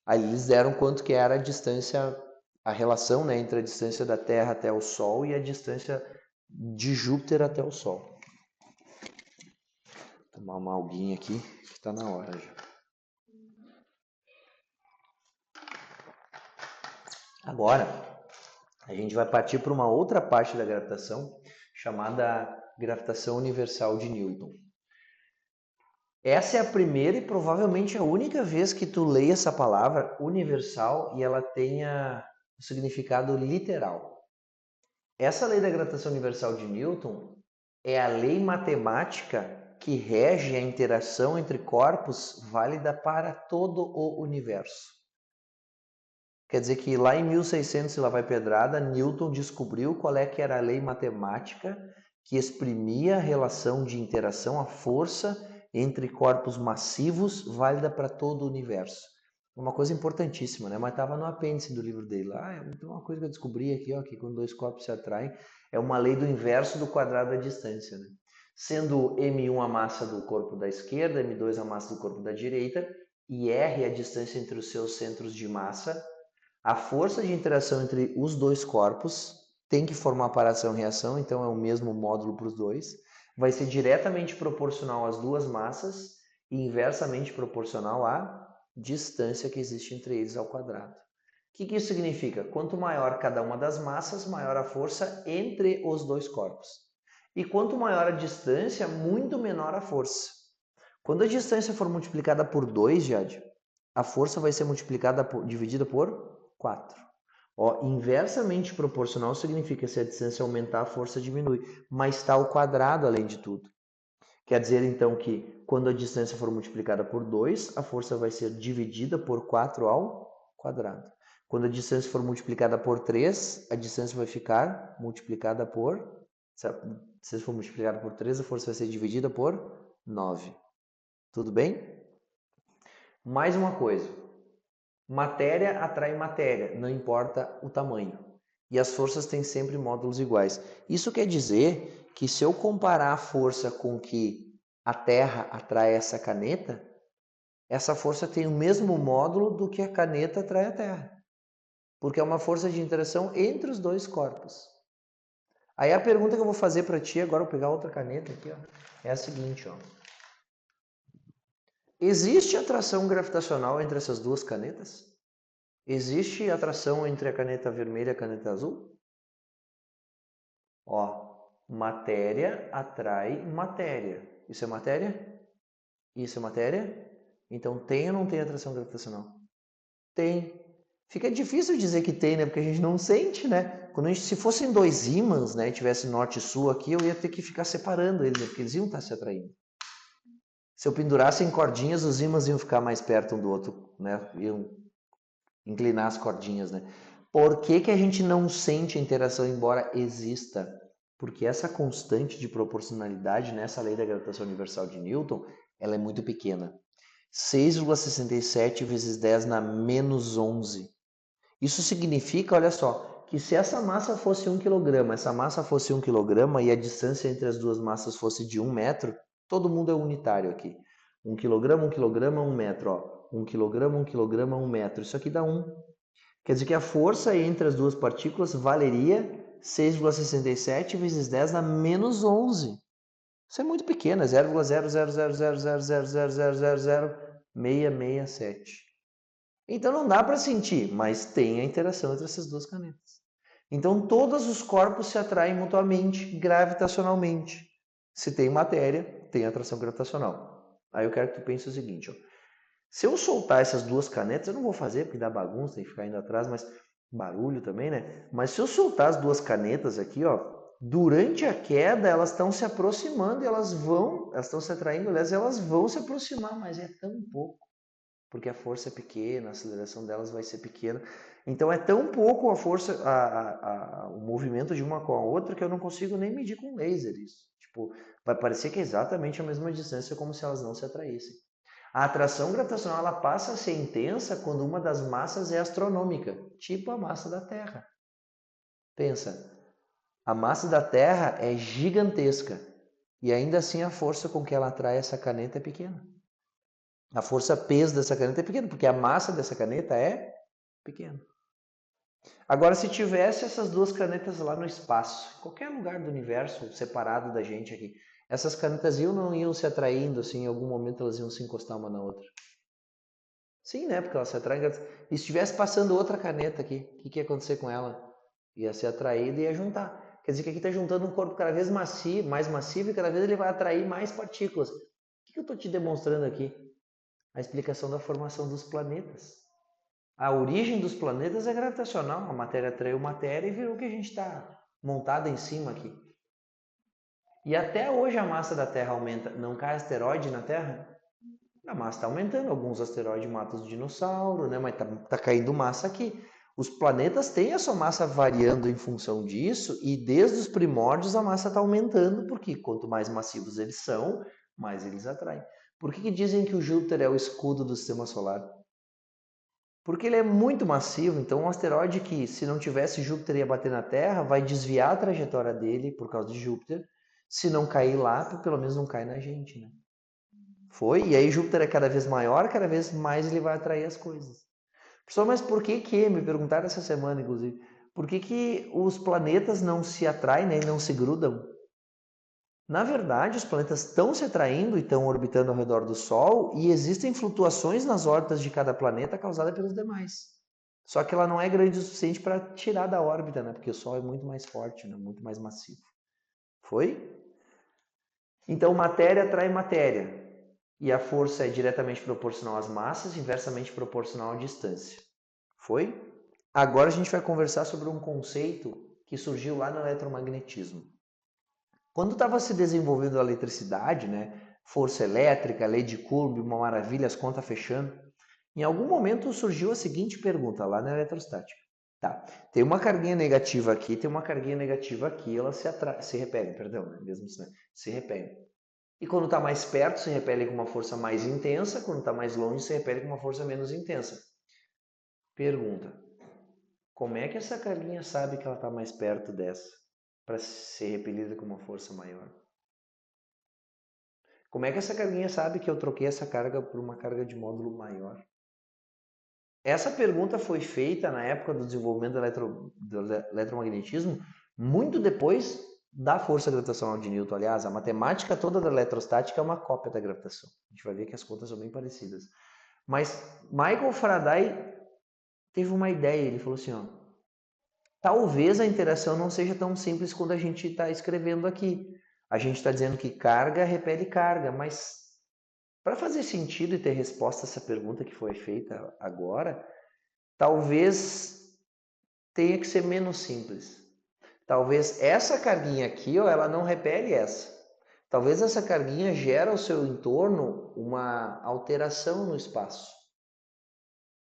Aí eles deram quanto que era a distância, a relação, né, entre a distância da Terra até o Sol e a distância de Júpiter até o Sol. Vou tomar uma aguinha aqui, que está na hora já. Agora, a gente vai partir para uma outra parte da gravitação, chamada gravitação universal de Newton. Essa é a primeira e provavelmente a única vez que tu lê essa palavra universal e ela tenha o significado literal. Essa lei da gravitação universal de Newton é a lei matemática que rege a interação entre corpos válida para todo o universo. Quer dizer que lá em 1600 e lá vai pedrada, Newton descobriu qual é que era a lei matemática que exprimia a relação de interação, a força entre corpos massivos válida para todo o universo. Uma coisa importantíssima, né? Mas estava no apêndice do livro dele lá. É uma coisa que eu descobri aqui, ó, que quando dois corpos se atraem, é uma lei do inverso do quadrado da distância, né? Sendo m1 a massa do corpo da esquerda, m2 a massa do corpo da direita, e r a distância entre os seus centros de massa, a força de interação entre os dois corpos tem que formar paração-reação, então é o mesmo módulo para os dois. Vai ser diretamente proporcional às duas massas e inversamente proporcional à distância que existe entre eles ao quadrado. O que isso significa? Quanto maior cada uma das massas, maior a força entre os dois corpos. E quanto maior a distância, muito menor a força. Quando a distância for multiplicada por 2, Jade, a força vai ser dividida por 4. Ó, inversamente proporcional significa se a distância aumentar, a força diminui, mas está ao quadrado além de tudo. Quer dizer, então, que quando a distância for multiplicada por 2, a força vai ser dividida por 4 ao quadrado. Quando a distância for multiplicada por 3, a distância vai ficar multiplicada por... Se a distância for multiplicada por 3, a força vai ser dividida por 9. Tudo bem? Mais uma coisa. Matéria atrai matéria, não importa o tamanho. E as forças têm sempre módulos iguais. Isso quer dizer que se eu comparar a força com que a Terra atrai essa caneta, essa força tem o mesmo módulo do que a caneta atrai a Terra. Porque é uma força de interação entre os dois corpos. Aí a pergunta que eu vou fazer para ti, agora eu vou pegar outra caneta aqui, ó, é a seguinte, ó. Existe atração gravitacional entre essas duas canetas? Existe atração entre a caneta vermelha e a caneta azul? Ó, matéria atrai matéria. Isso é matéria? Isso é matéria? Então tem ou não tem atração gravitacional? Tem. Fica difícil dizer que tem, né? Porque a gente não sente, né? Se fossem dois ímãs, né? Tivesse norte e sul aqui, eu ia ter que ficar separando eles, né? Porque eles iam estar se atraindo. Se eu pendurasse em cordinhas, os ímãs iam ficar mais perto um do outro, né? Iam inclinar as cordinhas, né? Por que que a gente não sente a interação, embora exista? Porque essa constante de proporcionalidade nessa lei da gravitação universal de Newton, ela é muito pequena. 6,67 vezes 10 na menos 11. Isso significa, olha só, que se essa massa fosse 1 kg, essa massa fosse 1 kg e a distância entre as duas massas fosse de 1 metro, todo mundo é unitário aqui. 1 kg, 1 kg, 1 metro. Ó. 1 kg, 1 kg, 1 metro. Isso aqui dá 1. Quer dizer que a força entre as duas partículas valeria 6,67 vezes 10 na menos 11. Isso é muito pequeno, é 0,0000000000667. Então não dá para sentir, mas tem a interação entre essas duas canetas. Então todos os corpos se atraem mutuamente, gravitacionalmente. Se tem matéria, tem atração gravitacional. Aí eu quero que tu pense o seguinte, ó. Se eu soltar essas duas canetas, eu não vou fazer porque dá bagunça, tem que ficar indo atrás, mas barulho também, né? Mas se eu soltar as duas canetas aqui, ó, durante a queda elas estão se aproximando e elas estão se atraindo, aliás, elas vão se aproximar, mas é tão pouco, porque a força é pequena, a aceleração delas vai ser pequena. Então é tão pouco a força, o movimento de uma com a outra que eu não consigo nem medir com laser isso. Tipo, vai parecer que é exatamente a mesma distância como se elas não se atraíssem. A atração gravitacional ela passa a ser intensa quando uma das massas é astronômica, tipo a massa da Terra. Pensa, a massa da Terra é gigantesca e ainda assim a força com que ela atrai essa caneta é pequena. A força peso dessa caneta é pequena, porque a massa dessa caneta é pequena. Agora, se tivesse essas duas canetas lá no espaço, em qualquer lugar do universo separado da gente aqui, essas canetas iam ou não iam se atraindo, assim, em algum momento elas iam se encostar uma na outra? Sim, né? Porque ela se atrai. E se estivesse passando outra caneta aqui, o que ia acontecer com ela? Ia ser atraída e ia juntar. Quer dizer que aqui está juntando um corpo cada vez mais massivo e cada vez ele vai atrair mais partículas. O que eu estou te demonstrando aqui? A explicação da formação dos planetas. A origem dos planetas é gravitacional. A matéria atraiu matéria e virou o que a gente está montado em cima aqui. E até hoje a massa da Terra aumenta. Não cai asteroide na Terra? A massa está aumentando, alguns asteroides matam os dinossauros, né? Mas tá caindo massa aqui. Os planetas têm a sua massa variando em função disso e desde os primórdios a massa está aumentando, porque quanto mais massivos eles são, mais eles atraem. Por que dizem que o Júpiter é o escudo do sistema solar? Porque ele é muito massivo, então um asteroide que se não tivesse Júpiter ia bater na Terra, vai desviar a trajetória dele por causa de Júpiter. Se não cair lá, pelo menos não cai na gente, né? Foi, e aí Júpiter é cada vez maior, cada vez mais ele vai atrair as coisas. Pessoal, mas por que, me perguntaram essa semana, inclusive, por que os planetas não se atraem, né, e não se grudam? Na verdade, os planetas estão se atraindo e estão orbitando ao redor do Sol e existem flutuações nas órbitas de cada planeta causada pelos demais. Só que ela não é grande o suficiente para tirar da órbita, né? Porque o Sol é muito mais forte, né? Muito mais massivo. Foi? Então, matéria atrai matéria. E a força é diretamente proporcional às massas, inversamente proporcional à distância. Foi? Agora a gente vai conversar sobre um conceito que surgiu lá no eletromagnetismo. Quando estava se desenvolvendo a eletricidade, né, força elétrica, lei de Coulomb, uma maravilha, as contas fechando, em algum momento surgiu a seguinte pergunta lá na eletrostática. Tá, tem uma carguinha negativa aqui, tem uma carguinha negativa aqui, elas se repelem, perdão, né? Mesmo assim, né? Se repelem. E quando está mais perto, se repelem com uma força mais intensa, quando está mais longe, se repelem com uma força menos intensa. Pergunta: como é que essa carguinha sabe que ela está mais perto dessa para ser repelida com uma força maior? Como é que essa carguinha sabe que eu troquei essa carga por uma carga de módulo maior? Essa pergunta foi feita na época do desenvolvimento do eletromagnetismo, muito depois da força gravitacional de Newton. Aliás, a matemática toda da eletrostática é uma cópia da gravitação. A gente vai ver que as contas são bem parecidas. Mas Michael Faraday teve uma ideia, ele falou assim, ó, talvez a interação não seja tão simples quando a gente está escrevendo aqui. A gente está dizendo que carga repele carga, mas para fazer sentido e ter resposta a essa pergunta que foi feita agora, talvez tenha que ser menos simples. Talvez essa carguinha aqui, ó, ela não repele essa. Talvez essa carguinha gere ao seu entorno uma alteração no espaço.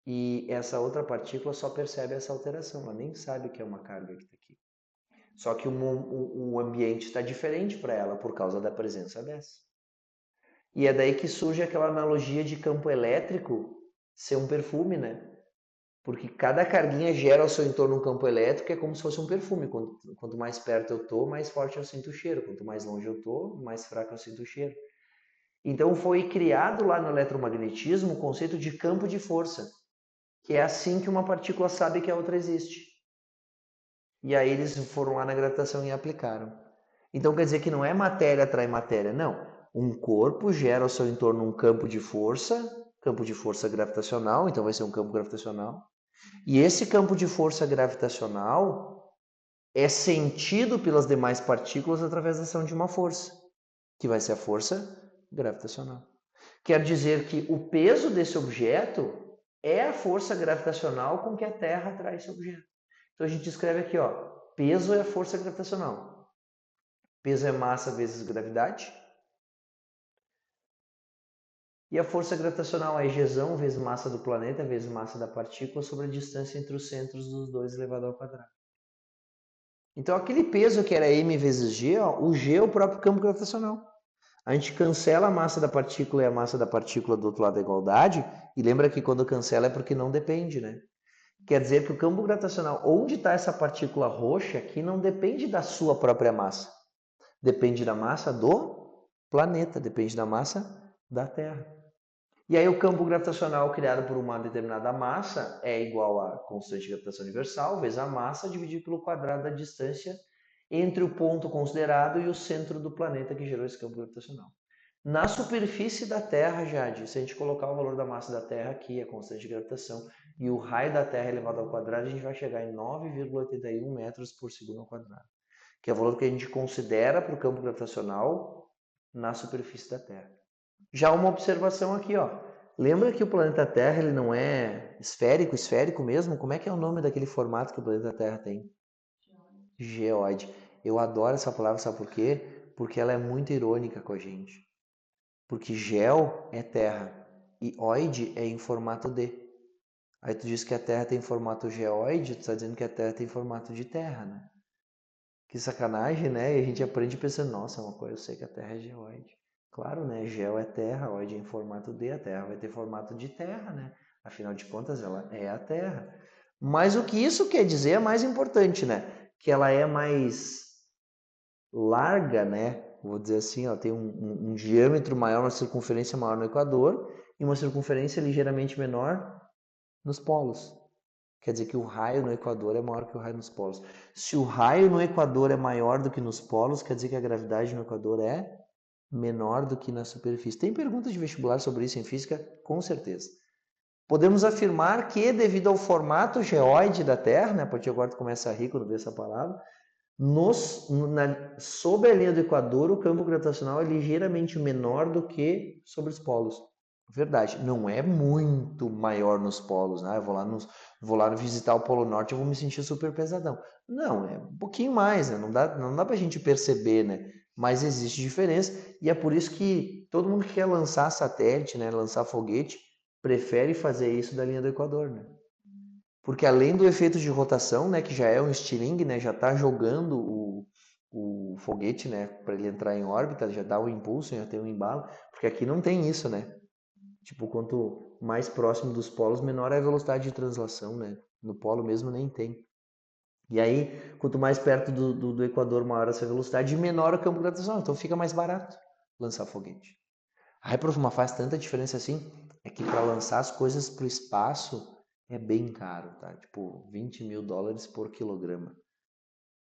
E essa outra partícula só percebe essa alteração, ela nem sabe que é uma carga que está aqui. Só que o ambiente está diferente para ela por causa da presença dessa. E é daí que surge aquela analogia de campo elétrico ser um perfume, né? Porque cada carguinha gera ao seu entorno um campo elétrico, é como se fosse um perfume. Quanto mais perto eu estou, mais forte eu sinto o cheiro. Quanto mais longe eu estou, mais fraco eu sinto o cheiro. Então foi criado lá no eletromagnetismo o conceito de campo de força, que é assim que uma partícula sabe que a outra existe. E aí eles foram lá na gravitação e aplicaram. Então quer dizer que não é matéria atrai matéria, não. Um corpo gera ao seu entorno um campo de força gravitacional, então vai ser um campo gravitacional. E esse campo de força gravitacional é sentido pelas demais partículas através da ação de uma força, que vai ser a força gravitacional. Quer dizer que o peso desse objeto é a força gravitacional com que a Terra atrai esse objeto. Então a gente escreve aqui, ó, peso é a força gravitacional. Peso é massa vezes gravidade. E a força gravitacional é Gzão vezes massa do planeta vezes massa da partícula sobre a distância entre os centros dos dois elevado ao quadrado. Então aquele peso que era m vezes g, ó, o g é o próprio campo gravitacional. A gente cancela a massa da partícula e a massa da partícula do outro lado da igualdade, e lembra que quando cancela é porque não depende, né? Quer dizer que o campo gravitacional, onde está essa partícula roxa aqui, não depende da sua própria massa. Depende da massa do planeta, depende da massa da Terra. E aí o campo gravitacional criado por uma determinada massa é igual a constante de gravitação universal vezes a massa dividido pelo quadrado da distância entre o ponto considerado e o centro do planeta que gerou esse campo gravitacional. Na superfície da Terra, Jade, se a gente colocar o valor da massa da Terra aqui, a constante de gravitação, e o raio da Terra elevado ao quadrado, a gente vai chegar em 9,81 metros por segundo ao quadrado, que é o valor que a gente considera para o campo gravitacional na superfície da Terra. Já uma observação aqui, ó. Lembra que o planeta Terra ele não é esférico mesmo? Como é que é o nome daquele formato que o planeta Terra tem? Geóide. Eu adoro essa palavra, sabe por quê? Porque ela é muito irônica com a gente. Porque gel é terra e oide é em formato de. Aí tu diz que a Terra tem formato geóide, tu está dizendo que a Terra tem formato de terra, né? Que sacanagem, né? E a gente aprende pensando, nossa, é uma coisa, eu sei que a Terra é geóide. Claro, né? Gel é terra, oide é em formato de, a Terra vai ter formato de terra, né? Afinal de contas, ela é a Terra. Mas o que isso quer dizer é mais importante, né? Que ela é mais larga, né? Vou dizer assim, ó, tem um diâmetro maior, uma circunferência maior no Equador e uma circunferência ligeiramente menor nos polos. Quer dizer que o raio no Equador é maior que o raio nos polos. Se o raio no Equador é maior do que nos polos, quer dizer que a gravidade no Equador é menor do que na superfície. Tem perguntas de vestibular sobre isso em física? Com certeza. Podemos afirmar que, devido ao formato geóide da Terra, né, a partir de agora tu começa a rir quando vê essa palavra, Sobre a linha do Equador, o campo gravitacional é ligeiramente menor do que sobre os polos. Verdade, não é muito maior nos polos, né? Eu vou lá visitar o Polo Norte, eu vou me sentir super pesadão. Não, é um pouquinho mais, né? Não dá pra gente perceber, né? Mas existe diferença e é por isso que todo mundo que quer lançar satélite, né? Lançar foguete, prefere fazer isso da linha do Equador, né? Porque além do efeito de rotação, né, que já é um estilingue, né, já está jogando o foguete, né, para ele entrar em órbita, já dá o impulso, já tem o embalo, porque aqui não tem isso, né? Tipo, quanto mais próximo dos polos, menor é a velocidade de translação, né? No polo mesmo nem tem. E aí, quanto mais perto do Equador, maior essa velocidade, e menor o campo gravitacional. Então fica mais barato lançar foguete. Aí, prof, mas faz tanta diferença assim? É que para lançar as coisas para o espaço é bem caro, tá? Tipo, US$ 20.000 por quilograma.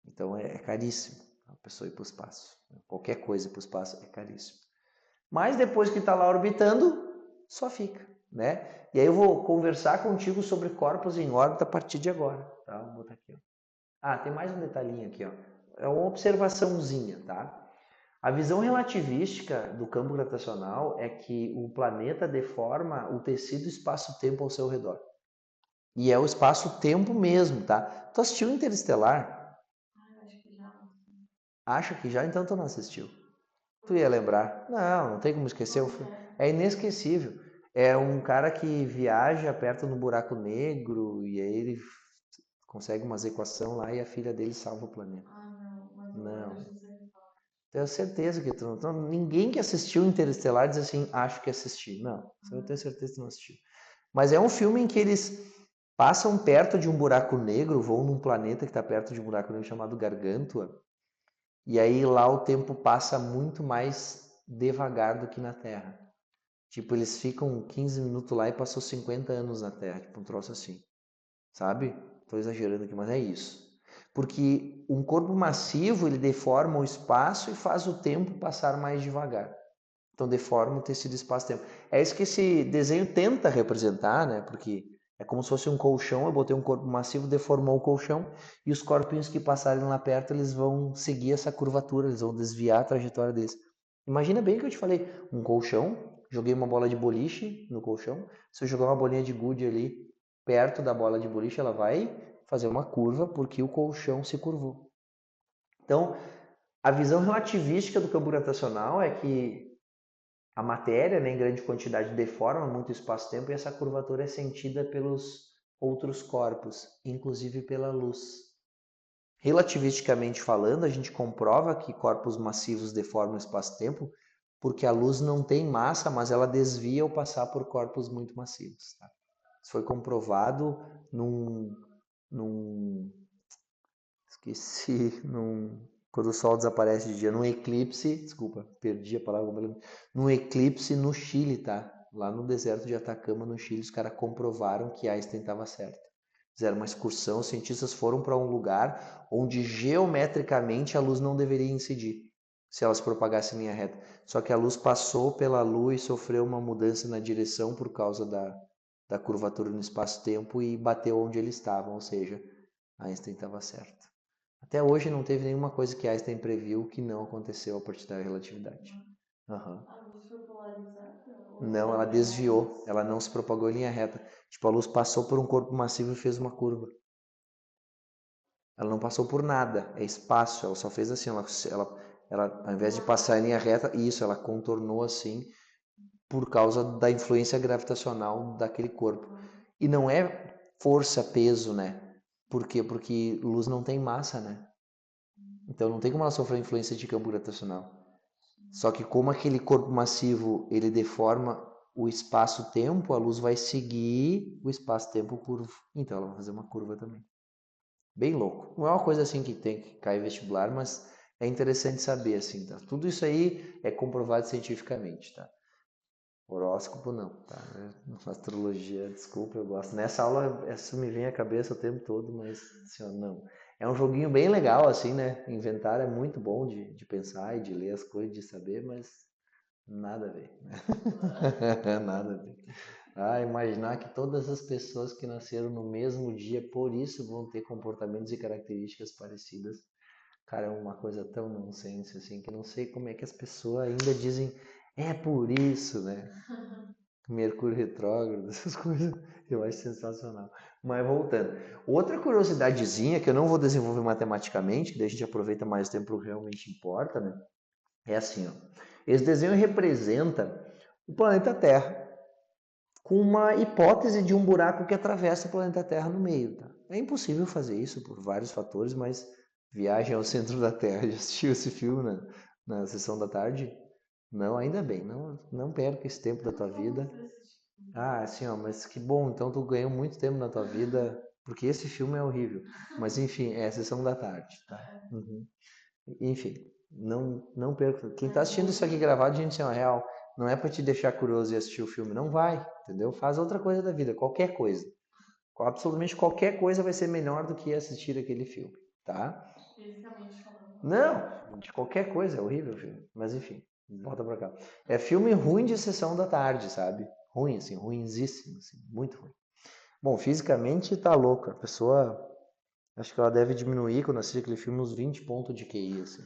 Então é caríssimo a pessoa ir para o espaço. Qualquer coisa para o espaço é caríssimo. Mas depois que está lá orbitando, só fica, né? E aí eu vou conversar contigo sobre corpos em órbita a partir de agora, tá? Vou botar aqui, ó. Ah, tem mais um detalhinho aqui, ó. É uma observaçãozinha, tá? A visão relativística do campo gravitacional é que o planeta deforma o tecido espaço-tempo ao seu redor. E é o espaço-tempo mesmo, tá? Tu assistiu Interestelar? Acho que já. Acho que já, então tu não assistiu. Tu ia lembrar. Não tem como esquecer. É inesquecível. É um cara que viaja perto do buraco negro e aí ele consegue umas equação lá e a filha dele salva o planeta. Não, mas Não. não sei. Tenho certeza que tu não. Então, ninguém que assistiu Interestelar diz assim, acho que assisti. Não, eu tenho certeza que tu não assistiu. Mas é um filme em que eles passam perto de um buraco negro, vão num planeta que está perto de um buraco negro chamado Gargantua, e aí lá o tempo passa muito mais devagar do que na Terra. Tipo, eles ficam 15 minutos lá e passou 50 anos na Terra, tipo um troço assim. Sabe? Estou exagerando aqui, mas é isso. Porque um corpo massivo, ele deforma o espaço e faz o tempo passar mais devagar. Então deforma o tecido espaço-tempo. É isso que esse desenho tenta representar, né? Porque é como se fosse um colchão, eu botei um corpo massivo, deformou o colchão, e os corpinhos que passarem lá perto, eles vão seguir essa curvatura, eles vão desviar a trajetória deles. Imagina bem o que eu te falei, um colchão, joguei uma bola de boliche no colchão, se eu jogar uma bolinha de gude ali perto da bola de boliche, ela vai fazer uma curva porque o colchão se curvou. Então, a visão relativística do campo gravitacional é que a matéria, né, em grande quantidade, deforma muito o espaço-tempo e essa curvatura é sentida pelos outros corpos, inclusive pela luz. Relativisticamente falando, a gente comprova que corpos massivos deformam o espaço-tempo porque a luz não tem massa, mas ela desvia ao passar por corpos muito massivos. Tá? Isso foi comprovado num esqueci, quando o sol desaparece de dia, num eclipse, desculpa, perdi a palavra, num eclipse no Chile, tá? Lá no deserto de Atacama, no Chile, os caras comprovaram que Einstein estava certo. Fizeram uma excursão, os cientistas foram para um lugar onde geometricamente a luz não deveria incidir, se ela se propagasse em linha reta. Só que a luz passou pela Lua e sofreu uma mudança na direção por causa da curvatura no espaço-tempo e bateu onde eles estavam, ou seja, Einstein estava certo. Até hoje não teve nenhuma coisa que Einstein previu que não aconteceu a partir da relatividade. Uhum. A luz foi polarizada? Não, ela desviou, ela não se propagou em linha reta. Tipo, a luz passou por um corpo massivo e fez uma curva. Ela não passou por nada, é espaço, ela só fez assim, ela ao invés de passar em linha reta, isso, ela contornou assim por causa da influência gravitacional daquele corpo. E não é força, peso, né? Por quê? Porque luz não tem massa, né? Então não tem como ela sofrer influência de campo gravitacional. Só que como aquele corpo massivo ele deforma o espaço-tempo, a luz vai seguir o espaço-tempo curvo. Então ela vai fazer uma curva também. Bem louco. Não é uma coisa assim que tem que cair vestibular, mas é interessante saber assim, tá? Tudo isso aí é comprovado cientificamente, tá? Horóscopo não, tá? Astrologia, desculpa, eu gosto. Nessa aula isso me vem à cabeça o tempo todo, mas assim, ó, não. É um joguinho bem legal, assim, né? Inventar é muito bom de pensar e de ler as coisas, de saber, mas nada a ver. Nada a ver. Ah, imaginar que todas as pessoas que nasceram no mesmo dia, por isso vão ter comportamentos e características parecidas. Cara, é uma coisa tão nonsense, assim, que eu não sei como é que as pessoas ainda dizem, é por isso, né? Mercúrio retrógrado, essas coisas, eu acho sensacional. Mas voltando, outra curiosidadezinha que eu não vou desenvolver matematicamente, que daí a gente aproveita mais tempo para o que realmente importa, né? É assim, ó. Esse desenho representa o planeta Terra com uma hipótese de um buraco que atravessa o planeta Terra no meio, tá? É impossível fazer isso por vários fatores, mas Viagem ao Centro da Terra, já assistiu esse filme na sessão da tarde? Não, ainda bem, não perca esse tempo da tua Como vida. você assistiu? Ah, assim, ó, mas que bom, então tu ganhou muito tempo na tua vida, porque esse filme é horrível. Mas enfim, é a sessão da tarde, tá? Uhum. Enfim, não perca. Quem tá Mas assistindo isso aqui gravado, gente, é uma real, não é pra te deixar curioso e assistir o filme, não vai, entendeu? Faz outra coisa da vida, qualquer coisa. Absolutamente qualquer coisa vai ser melhor do que assistir aquele filme, tá? fisicamente falando. Não, de qualquer coisa, é horrível o filme. Mas enfim, volta pra cá. É filme ruim de sessão da tarde, sabe? Ruim, assim, ruinzíssimo, assim, muito ruim. Bom, fisicamente tá louca. A pessoa, acho que ela deve diminuir quando assiste aquele filme uns 20 pontos de QI, assim.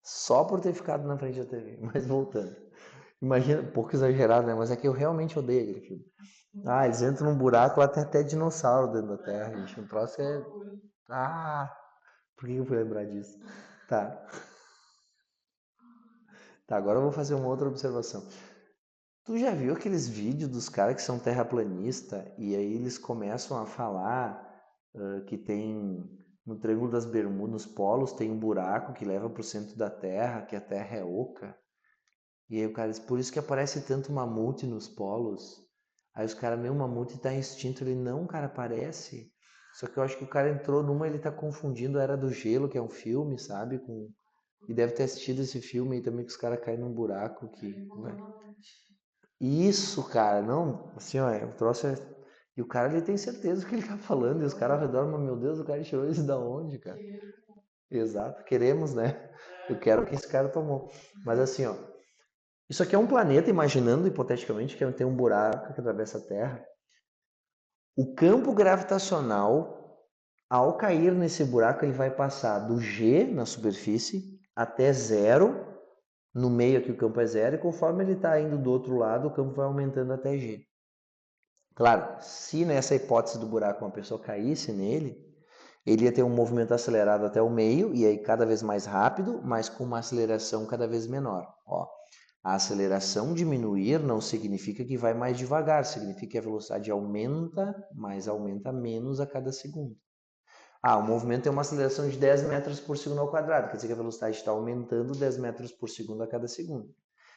Só por ter ficado na frente da TV. Mas voltando. Imagina, um pouco exagerado, né? Mas é que eu realmente odeio aquele filme. Ah, eles entram num buraco, lá tem até dinossauro dentro da Terra, gente. O troço é. Ah, por que eu fui lembrar disso? Tá. Tá, agora eu vou fazer uma outra observação. Tu já viu aqueles vídeos dos caras que são terraplanista e aí eles começam a falar que tem no Triângulo das Bermudas, nos polos, tem um buraco que leva pro centro da Terra, que a Terra é oca. E aí o cara diz, por isso que aparece tanto mamute nos polos. Aí os caras, meu, mamute tá extinto. Ele, não, cara, aparece. Só que eu acho que o cara entrou numa, ele tá confundindo a Era do Gelo, que é um filme, sabe? E deve ter assistido esse filme aí também, que os caras caem num buraco que... Isso, cara, não, assim, ó, o troço é... E o cara, ele tem certeza do que ele tá falando, e os caras ao redor, mas meu Deus, o cara tirou isso da onde, cara? Exato, queremos, né? Eu quero o que esse cara tomou. Mas assim, ó, isso aqui é um planeta, imaginando hipoteticamente que tem um buraco que atravessa a Terra. O campo gravitacional, ao cair nesse buraco, ele vai passar do G na superfície até zero. No meio aqui o campo é zero, e conforme ele está indo do outro lado, o campo vai aumentando até G. Claro, se nessa hipótese do buraco uma pessoa caísse nele, ele ia ter um movimento acelerado até o meio, e aí cada vez mais rápido, mas com uma aceleração cada vez menor. Ó, a aceleração diminuir não significa que vai mais devagar, significa que a velocidade aumenta, mas aumenta menos a cada segundo. Ah, o movimento tem uma aceleração de 10 metros por segundo ao quadrado, quer dizer que a velocidade está aumentando 10 metros por segundo a cada segundo.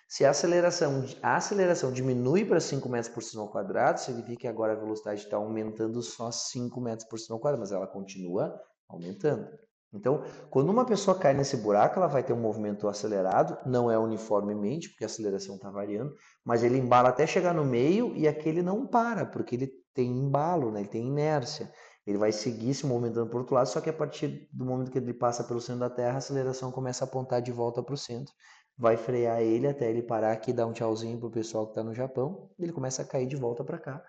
Se a aceleração diminui para 5 metros por segundo ao quadrado, significa que agora a velocidade está aumentando só 5 metros por segundo ao quadrado, mas ela continua aumentando. Então, quando uma pessoa cai nesse buraco, ela vai ter um movimento acelerado, não é uniformemente, porque a aceleração está variando, mas ele embala até chegar no meio e aquele não para, porque ele tem embalo, né? Ele tem inércia. Ele vai seguir se movimentando para o outro lado, só que a partir do momento que ele passa pelo centro da Terra, a aceleração começa a apontar de volta para o centro. Vai frear ele até ele parar aqui, dar um tchauzinho pro pessoal que está no Japão, e ele começa a cair de volta para cá.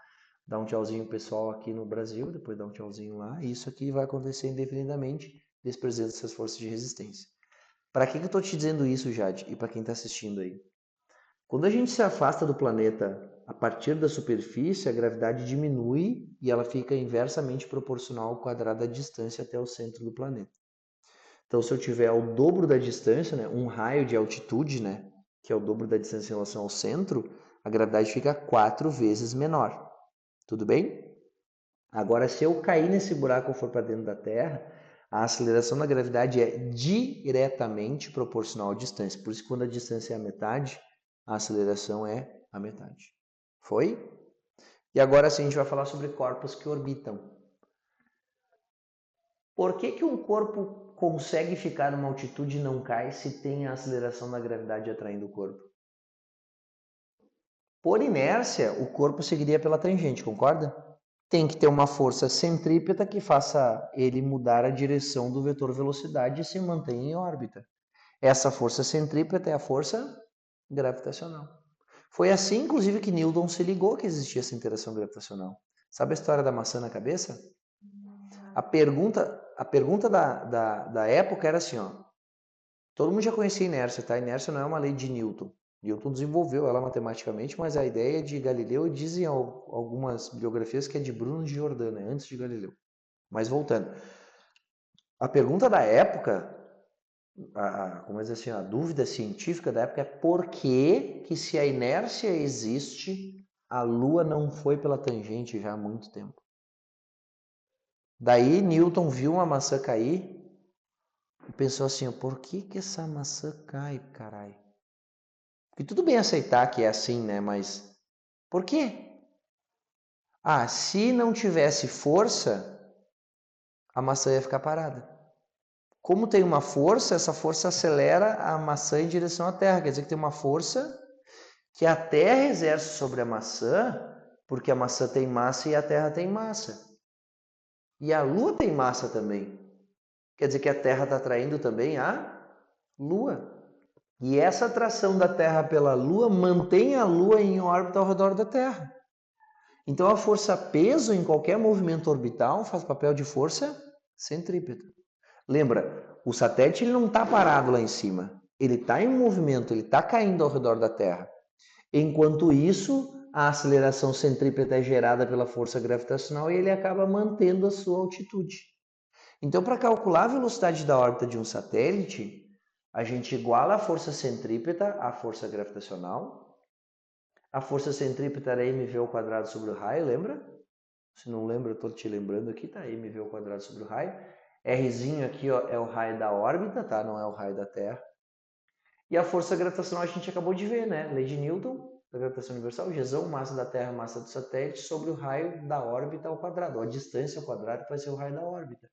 Dá um tchauzinho pro pessoal aqui no Brasil, depois dá um tchauzinho lá, e isso aqui vai acontecer indefinidamente, desprezando essas forças de resistência. Para que eu estou te dizendo isso, Jade, e para quem está assistindo aí? Quando a gente se afasta do planeta a partir da superfície, a gravidade diminui e ela fica inversamente proporcional ao quadrado da distância até o centro do planeta. Então, se eu tiver o dobro da distância, né, um raio de altitude, né, que é o dobro da distância em relação ao centro, a gravidade fica 4 vezes menor. Tudo bem? Agora, se eu cair nesse buraco ou for para dentro da Terra, a aceleração da gravidade é diretamente proporcional à distância. Por isso, quando a distância é a metade, a aceleração é a metade. Foi? E agora sim a gente vai falar sobre corpos que orbitam. Por que um corpo consegue ficar numa altitude e não cai se tem a aceleração da gravidade atraindo o corpo? Por inércia, o corpo seguiria pela tangente, concorda? Tem que ter uma força centrípeta que faça ele mudar a direção do vetor velocidade e se manter em órbita. Essa força centrípeta é a força gravitacional. Foi assim, inclusive, que Newton se ligou que existia essa interação gravitacional. Sabe a história da maçã na cabeça? A pergunta da época era assim, ó. Todo mundo já conhecia a inércia, tá? A inércia não é uma lei de Newton. Newton desenvolveu ela matematicamente, mas a ideia de Galileu, dizem algumas biografias que é de Bruno de Jordano, antes de Galileu. Mas voltando. A pergunta da época, como dizer assim, a dúvida científica da época é por que se a inércia existe, a Lua não foi pela tangente já há muito tempo. Daí Newton viu uma maçã cair e pensou assim, por que essa maçã cai, caralho? Porque tudo bem aceitar que é assim, né? Mas por quê? Ah, se não tivesse força, a maçã ia ficar parada. Como tem uma força, essa força acelera a maçã em direção à Terra. Quer dizer que tem uma força que a Terra exerce sobre a maçã, porque a maçã tem massa e a Terra tem massa. E a Lua tem massa também. Quer dizer que a Terra está atraindo também a Lua. E essa atração da Terra pela Lua mantém a Lua em órbita ao redor da Terra. Então a força-peso em qualquer movimento orbital faz papel de força centrípeta. Lembra, o satélite ele não está parado lá em cima. Ele está em movimento, ele está caindo ao redor da Terra. Enquanto isso, a aceleração centrípeta é gerada pela força gravitacional e ele acaba mantendo a sua altitude. Então, para calcular a velocidade da órbita de um satélite, a gente iguala a força centrípeta à força gravitacional. A força centrípeta era mv ao quadrado sobre o raio, lembra? Se não lembra, eu estou te lembrando aqui, tá? mv ao quadrado sobre o raio. Rzinho aqui, ó, é o raio da órbita, tá? Não é o raio da Terra. E a força gravitacional a gente acabou de ver, né? Lei de Newton, da gravitação universal, Gzão, massa da Terra, massa do satélite, sobre o raio da órbita ao quadrado. A distância ao quadrado vai ser o raio da órbita.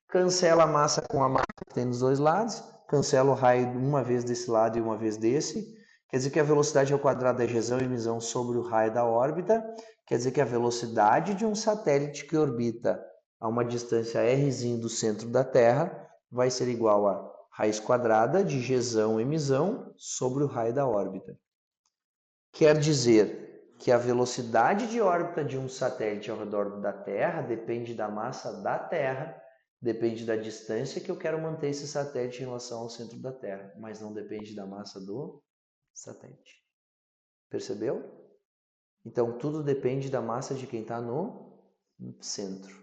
Cancela a massa com a massa que tem dos dois lados, cancela o raio uma vez desse lado e uma vez desse. Quer dizer que a velocidade ao quadrado é Gzão e Mzão sobre o raio da órbita. Quer dizer que a velocidade de um satélite que orbita a uma distância rzinho do centro da Terra vai ser igual a raiz quadrada de Gzão e Mzão sobre o raio da órbita. Quer dizer que a velocidade de órbita de um satélite ao redor da Terra depende da massa da Terra, depende da distância que eu quero manter esse satélite em relação ao centro da Terra, mas não depende da massa do satélite. Percebeu? Então, tudo depende da massa de quem está no centro.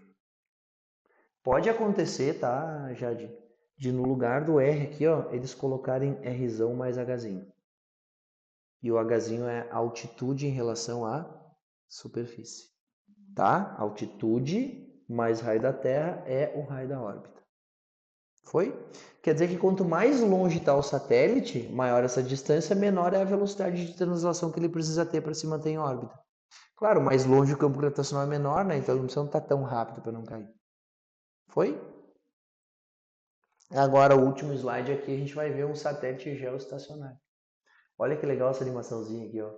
Pode acontecer, tá, Jade, de no lugar do R aqui, ó, eles colocarem Rzão mais Hzinho. E o Hzinho é altitude em relação à superfície. Tá? Altitude mais raio da Terra é o raio da órbita. Foi? Quer dizer que quanto mais longe está o satélite, maior essa distância, menor é a velocidade de translação que ele precisa ter para se manter em órbita. Claro, mais longe o campo gravitacional é menor, né? Então ele não está tão rápido para não cair. Foi? Agora o último slide aqui a gente vai ver um satélite geoestacionário. Olha que legal essa animaçãozinha aqui, ó.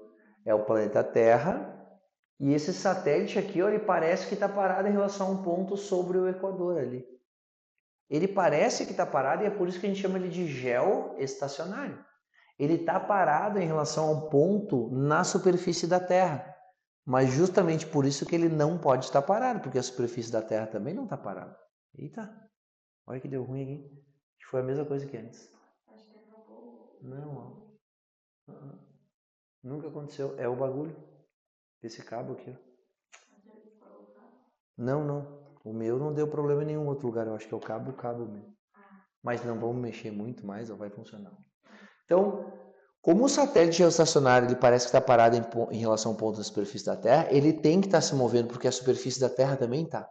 É o planeta Terra. E esse satélite aqui, ó, ele parece que está parado em relação a um ponto sobre o Equador ali. Ele parece que está parado e é por isso que a gente chama ele de geoestacionário. Ele está parado em relação a um ponto na superfície da Terra. Mas justamente por isso que ele não pode estar parado, porque a superfície da Terra também não está parada. Eita, olha que deu ruim aqui. Acho que foi a mesma coisa que antes. Acho que acabou. Não, ó. Nunca aconteceu. É o bagulho. Esse cabo aqui, ó. Não. O meu não deu problema em nenhum outro lugar. Eu acho que é o cabo mesmo. Mas não vamos mexer muito mais, ou vai funcionar. Então, como o satélite geoestacionário ele parece que está parado em relação ao ponto da superfície da Terra, ele tem que estar se movendo porque a superfície da Terra também está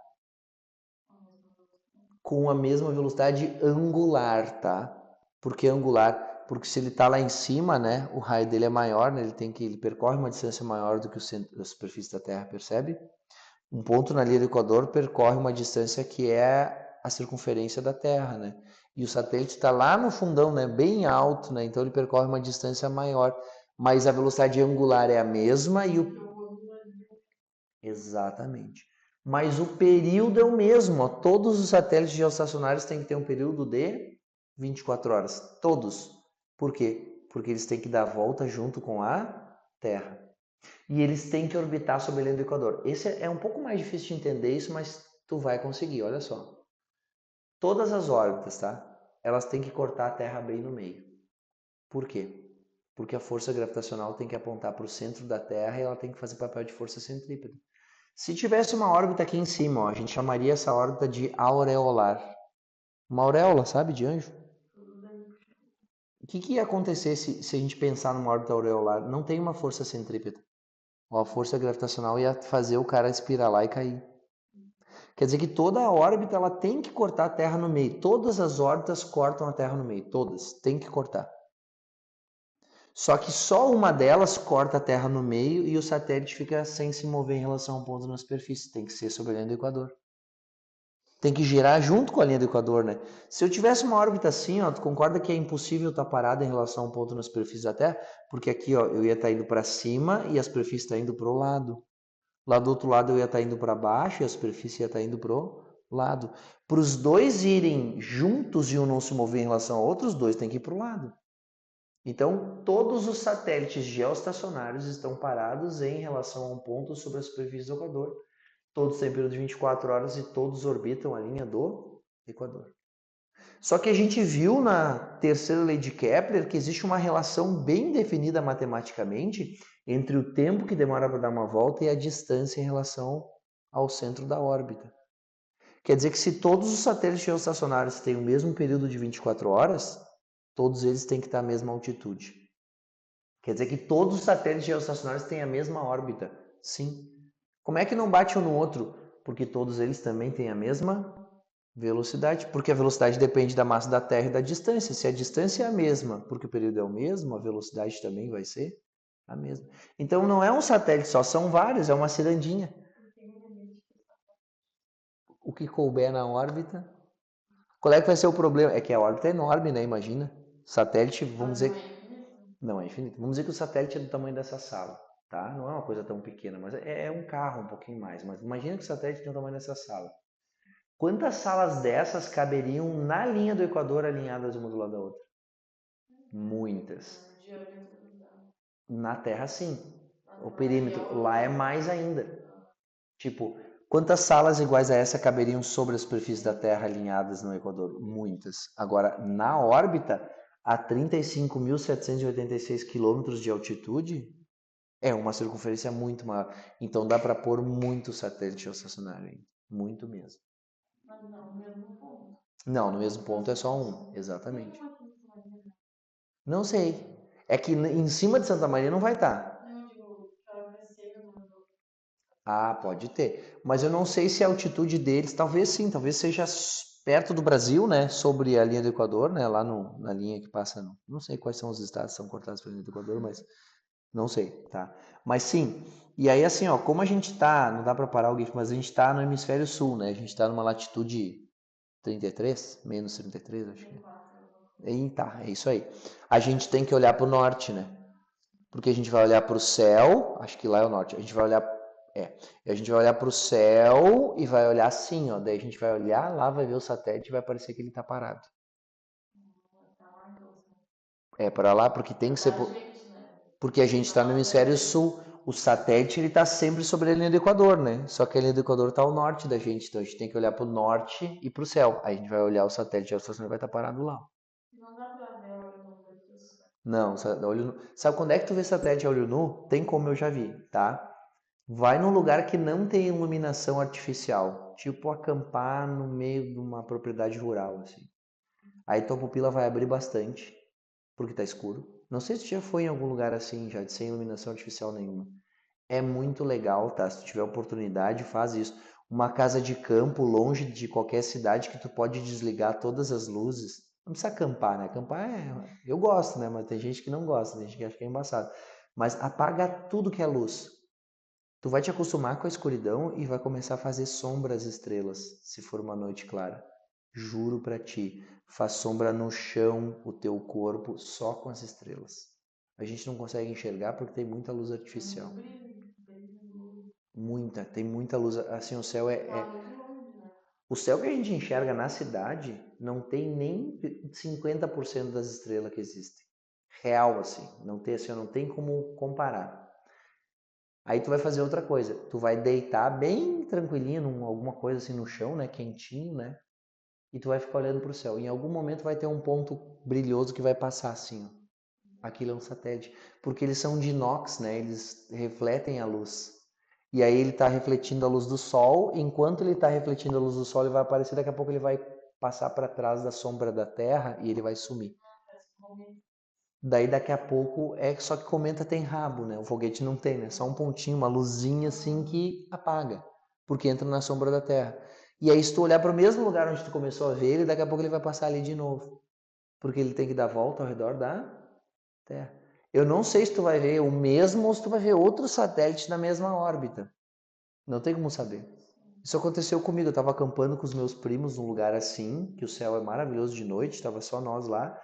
com a mesma velocidade angular, tá? Por que angular? Porque se ele está lá em cima, né, o raio dele é maior, né, ele percorre uma distância maior do que a superfície da Terra, percebe? Um ponto na linha do Equador percorre uma distância que é a circunferência da Terra, né? E o satélite está lá no fundão, né? Bem alto, né? Então ele percorre uma distância maior, mas a velocidade angular é a mesma e o... Exatamente. Mas o período é o mesmo, ó. Todos os satélites geoestacionários têm que ter um período de 24 horas. Todos. Por quê? Porque eles têm que dar a volta junto com a Terra. E eles têm que orbitar sobre a linha do Equador. Esse é um pouco mais difícil de entender isso, mas Tu vai conseguir, olha só. Todas as órbitas, tá? Elas têm que cortar a Terra bem no meio. Por quê? Porque a força gravitacional tem que apontar para o centro da Terra e ela tem que fazer papel de força centrípeta. Se tivesse uma órbita aqui em cima, ó, a gente chamaria essa órbita de aureolar. Uma auréola, sabe, de anjo? O que ia acontecer se a gente pensar numa órbita aureolar? Não tem uma força centrípeta. Ó, a força gravitacional ia fazer o cara espiralar e cair. Quer dizer que toda a órbita ela tem que cortar a Terra no meio. Todas as órbitas cortam a Terra no meio. Todas. Tem que cortar. Só que só uma delas corta a Terra no meio e o satélite fica sem se mover em relação ao ponto na superfície. Tem que ser sobre a linha do Equador. Tem que girar junto com a linha do Equador, né? Se eu tivesse uma órbita assim, ó, tu concorda que é impossível estar parado em relação a um ponto na superfície da Terra? Porque aqui, ó, eu ia estar indo para cima e a superfície está indo para o lado. Lá do outro lado eu ia estar indo para baixo e a superfície ia estar indo para o lado. Para os dois irem juntos e um não se mover em relação ao outro, os dois têm que ir para o lado. Então, todos os satélites geoestacionários estão parados em relação a um ponto sobre a superfície do Equador. Todos têm período de 24 horas e todos orbitam a linha do Equador. Só que a gente viu na terceira lei de Kepler que existe uma relação bem definida matematicamente entre o tempo que demora para dar uma volta e a distância em relação ao centro da órbita. Quer dizer que se todos os satélites geoestacionários têm o mesmo período de 24 horas, todos eles têm que estar à mesma altitude. Quer dizer que todos os satélites geoestacionários têm a mesma órbita. Sim. Como é que não bate um no outro? Porque todos eles também têm a mesma velocidade, porque a velocidade depende da massa da Terra e da distância. Se a distância é a mesma, porque o período é o mesmo, a velocidade também vai ser a mesma. Então não é um satélite só, são vários, é uma cirandinha. O que couber na órbita. Qual é que vai ser o problema? É que a órbita é enorme, né? Imagina. Satélite, vamos dizer. Não é infinito. Vamos dizer que o satélite é do tamanho dessa sala, tá? Não é uma coisa tão pequena, mas é um carro um pouquinho mais. Mas imagina que o satélite tem o tamanho dessa sala. Quantas salas dessas caberiam na linha do Equador alinhadas uma do lado da outra? Muitas. Na Terra, sim. O perímetro lá é mais ainda. Tipo, quantas salas iguais a essa caberiam sobre a superfície da Terra alinhadas no Equador? Muitas. Agora, na órbita, a 35.786 quilômetros de altitude, é uma circunferência muito maior. Então dá para pôr muito satélite geoestacionário aí. Muito mesmo. Mas não, no mesmo ponto. Não, no mesmo ponto é só um. Exatamente. Não sei. É que em cima de Santa Maria não vai estar. Não, eu digo, que ela vai ser, eu não vou. Ah, pode ter. Mas eu não sei se a altitude deles, talvez sim, talvez seja perto do Brasil, né? Sobre a linha do Equador, né? Lá na linha que passa. Não sei quais são os estados que são cortados pela linha do Equador, mas não sei, tá? Mas sim. E aí, assim, ó, como a gente tá, não dá para parar o GIF, mas a gente tá no hemisfério sul, né? A gente tá numa latitude 33, menos 33, acho que é. E tá, é isso aí. A gente tem que olhar para o norte, né? Porque a gente vai olhar para o céu, acho que lá é o norte. A gente vai olhar, a gente vai olhar para o céu e vai olhar assim, ó. Daí a gente vai olhar lá, vai ver o satélite e vai parecer que ele tá parado. É para lá porque tem que ser, porque a gente está no hemisfério sul. O satélite ele tá sempre sobre a linha do Equador, né? Só que a linha do Equador tá ao norte da gente, então a gente tem que olhar para o norte e para o céu. Aí a gente vai olhar o satélite, a estação vai estar parado lá. Não dá pra ver a olho nu daqui. Não, olho nu. Sabe quando é que tu vê satélite a olho nu? Tem como eu já vi, tá? Vai num lugar que não tem iluminação artificial, tipo acampar no meio de uma propriedade rural, assim. Aí tua pupila vai abrir bastante, porque tá escuro. Não sei se tu já foi em algum lugar assim, já sem iluminação artificial nenhuma. É muito legal, tá? Se tu tiver oportunidade, faz isso. Uma casa de campo longe de qualquer cidade que tu pode desligar todas as luzes. Não precisa acampar, né? Acampar eu gosto, né? Mas tem gente que não gosta, tem gente que acha que é embaçado. Mas apaga tudo que é luz. Tu vai te acostumar com a escuridão e vai começar a fazer sombra às estrelas, se for uma noite clara. Juro pra ti, faz sombra no chão, o teu corpo, só com as estrelas. A gente não consegue enxergar porque tem muita luz artificial. Muita, tem muita luz. Assim, o céu o céu que a gente enxerga na cidade não tem nem 50% das estrelas que existem. Real, assim. Não tem, assim, não tem como comparar. Aí tu vai fazer outra coisa. Tu vai deitar bem tranquilinho, alguma coisa assim no chão, né? Quentinho, né? E tu vai ficar olhando pro céu. Em algum momento vai ter um ponto brilhoso que vai passar assim, ó. Aquilo é um satélite. Porque eles são de inox, né? Eles refletem a luz. E aí ele está refletindo a luz do sol. Enquanto ele está refletindo a luz do sol, ele vai aparecer. Daqui a pouco ele vai passar para trás da sombra da Terra e ele vai sumir. Daí daqui a pouco só que cometa tem rabo, né? O foguete não tem, né? Só um pontinho, uma luzinha assim que apaga, porque entra na sombra da Terra. E aí se tu olhar para o mesmo lugar onde tu começou a ver ele, daqui a pouco ele vai passar ali de novo, porque ele tem que dar volta ao redor da Terra. Eu não sei se tu vai ver o mesmo ou se tu vai ver outro satélite na mesma órbita. Não tem como saber. Isso aconteceu comigo, eu estava acampando com os meus primos num lugar assim, que o céu é maravilhoso de noite, estava só nós lá.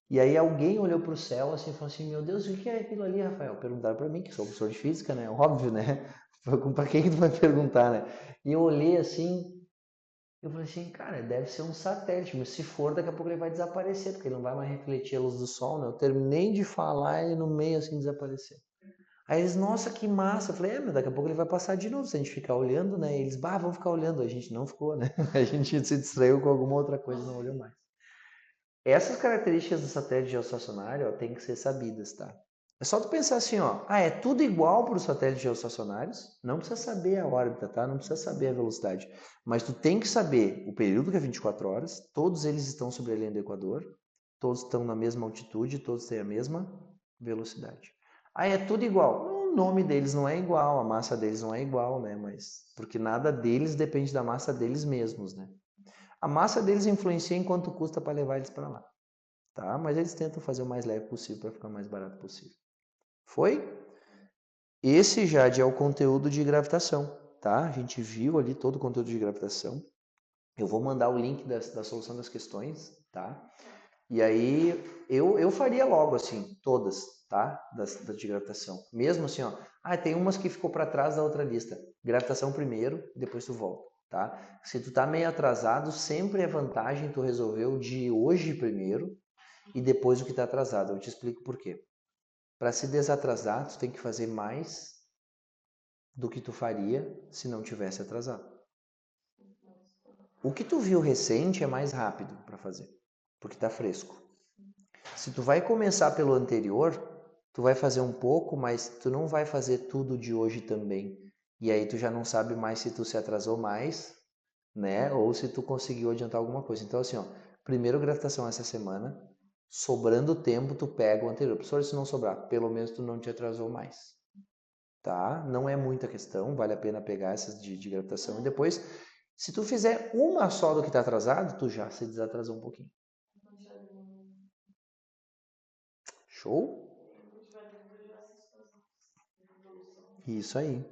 E aí alguém olhou para o céu assim e falou assim, meu Deus, o que é aquilo ali, Rafael? Perguntaram para mim, que sou professor de física, né? Óbvio, né? Para quem que tu vai perguntar, né? E eu olhei assim, eu falei assim, cara, deve ser um satélite, mas se for, daqui a pouco ele vai desaparecer, porque ele não vai mais refletir a luz do sol, né? Eu terminei de falar e no meio assim desapareceu. Aí eles, nossa, que massa. Eu falei, mas daqui a pouco ele vai passar de novo, se a gente ficar olhando, né? E eles, vamos ficar olhando. A gente não ficou, né? A gente se distraiu com alguma outra coisa e não olhou mais. Essas características do satélite geoestacionário, ó, tem que ser sabidas, tá? É só tu pensar assim, ó, é tudo igual para os satélites geoestacionários, não precisa saber a órbita, tá? Não precisa saber a velocidade, mas tu tem que saber o período que é 24 horas, todos eles estão sobre a linha do Equador, todos estão na mesma altitude, todos têm a mesma velocidade. É tudo igual. O nome deles não é igual, a massa deles não é igual, né? Mas porque nada deles depende da massa deles mesmos, né? A massa deles influencia em quanto custa para levar eles para lá, tá? Mas eles tentam fazer o mais leve possível para ficar o mais barato possível. Foi? Esse, Jade, é o conteúdo de gravitação, tá? A gente viu ali todo o conteúdo de gravitação. Eu vou mandar o link da solução das questões, tá? E aí eu faria logo assim, todas, tá? Das de gravitação. Mesmo assim, ó. Tem umas que ficou para trás da outra lista. Gravitação primeiro, depois tu volta, tá? Se tu tá meio atrasado, sempre é vantagem tu resolver o de hoje primeiro e depois o que tá atrasado. Eu te explico por quê. Para se desatrasar, tu tem que fazer mais do que tu faria se não tivesse atrasado. O que tu viu recente é mais rápido para fazer, porque tá fresco. Se tu vai começar pelo anterior, tu vai fazer um pouco, mas tu não vai fazer tudo de hoje também. E aí tu já não sabe mais se tu se atrasou mais, né? Ou se tu conseguiu adiantar alguma coisa. Então assim, ó, primeiro gravitação essa semana, sobrando tempo tu pega o anterior. Professor, se não sobrar, pelo menos tu não te atrasou mais. Tá? Não é muita questão, vale a pena pegar essas de gravitação e depois, se tu fizer uma só do que está atrasado, tu já se desatrasou um pouquinho. Show? Isso aí.